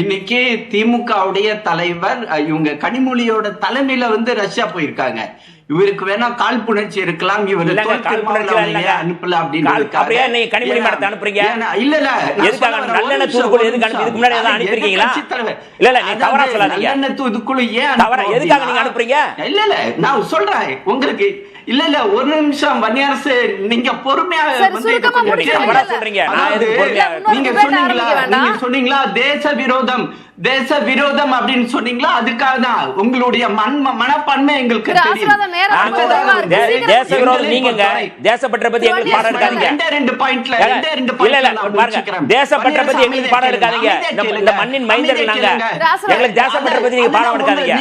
இன்னைக்கு திமுகவுடைய தலைவர் இவங்க கனிமொழியோட தலைமையில வந்து ரஷ்யா போயிருக்காங்க. இவருக்கு வேணா காழ்ப்புணர்ச்சி இருக்கலாம், இவர் அனுப்பல அப்படின்னு. அனுப்புறீங்க இல்ல இல்ல நல்லெண்ணெய் தூதுக்குழு எதுக்கு அனுப்பி? இதுக்கு முன்னாடி ஏதாவது அனுப்பிருக்கீங்களா? இல்ல இல்ல, நீ தவறா சொல்லாதீங்க. நல்லெண்ணெய் தூதுக்குழு ஏன் எதுக்காக நீங்க அனுப்புறீங்க? இல்ல இல்ல, நான் சொல்றேன் உங்களுக்கு. இல்ல இல்ல, ஒரு நிமிஷம் வன்னியரசு, நீங்க பொறுமையா சொல்றீங்க. நீங்க சொன்னீங்களா தேச விரோதம் அப்படின்னு சொன்னீங்களா? அதுக்காக தான் உங்களுடைய மனப்பான்மை எங்களுக்கு தெரியும். தேச விரோதம் நீங்க தேசப்பற்ற பத்தி எங்களுக்கு பாடம் எடுக்காதீங்க. ரெண்டு பாயிண்ட்ல தேசப்பற்ற பத்தி எங்களுக்கு பாடம் எடுக்காதீங்க. இந்த மண்ணின் மைந்தர்கள் நாங்க, எங்களுக்கு தேசப்பற்ற பத்தி நீங்க பாடம் எடுக்காதீங்க.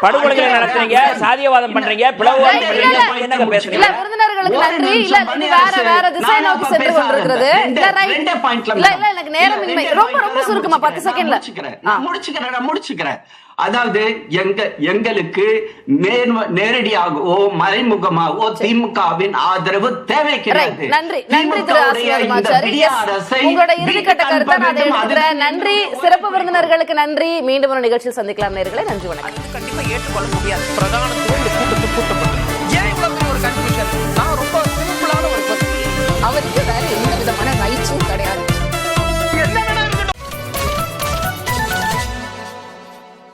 படுகொலைகளை நடத்துறீங்க, சாதியவாதம் பண்றீங்க, பிளவுவாதம் பண்றீங்க, என்னங்க பேசுறீங்க? விருந்தினர்களுக்கு நன்றி. இல்ல வேற திசை நோக்கி சென்று கொண்டிருக்கிறது. இல்ல எனக்கு நேரமின்மை. ரொம்ப சுருக்கமா 10 செகண்ட்ல முடிச்சுக்கிறேன். அதாவது எங்களுக்கு நேரடியாகவோ மறைமுகமாகவோ திமுகவின் ஆதரவு தேவை கிடையாது. நன்றி திரு ஆசீர்வாதமாச்சாரி. உங்களோட இறுதிக்கட்ட கருத்தை நான் எடுத்துக்கிறேன். நன்றி. சிறப்பு விருந்தினர்களுக்கு நன்றி. மீண்டும் ஒரு நிகழ்ச்சியில் சந்திக்கலாம் நேயர்களே. நன்றி, வணக்கம். கண்டிப்பா ஏற்றுக்கொள்ள முடியாது. பிரதான கூட்டப்பட்டு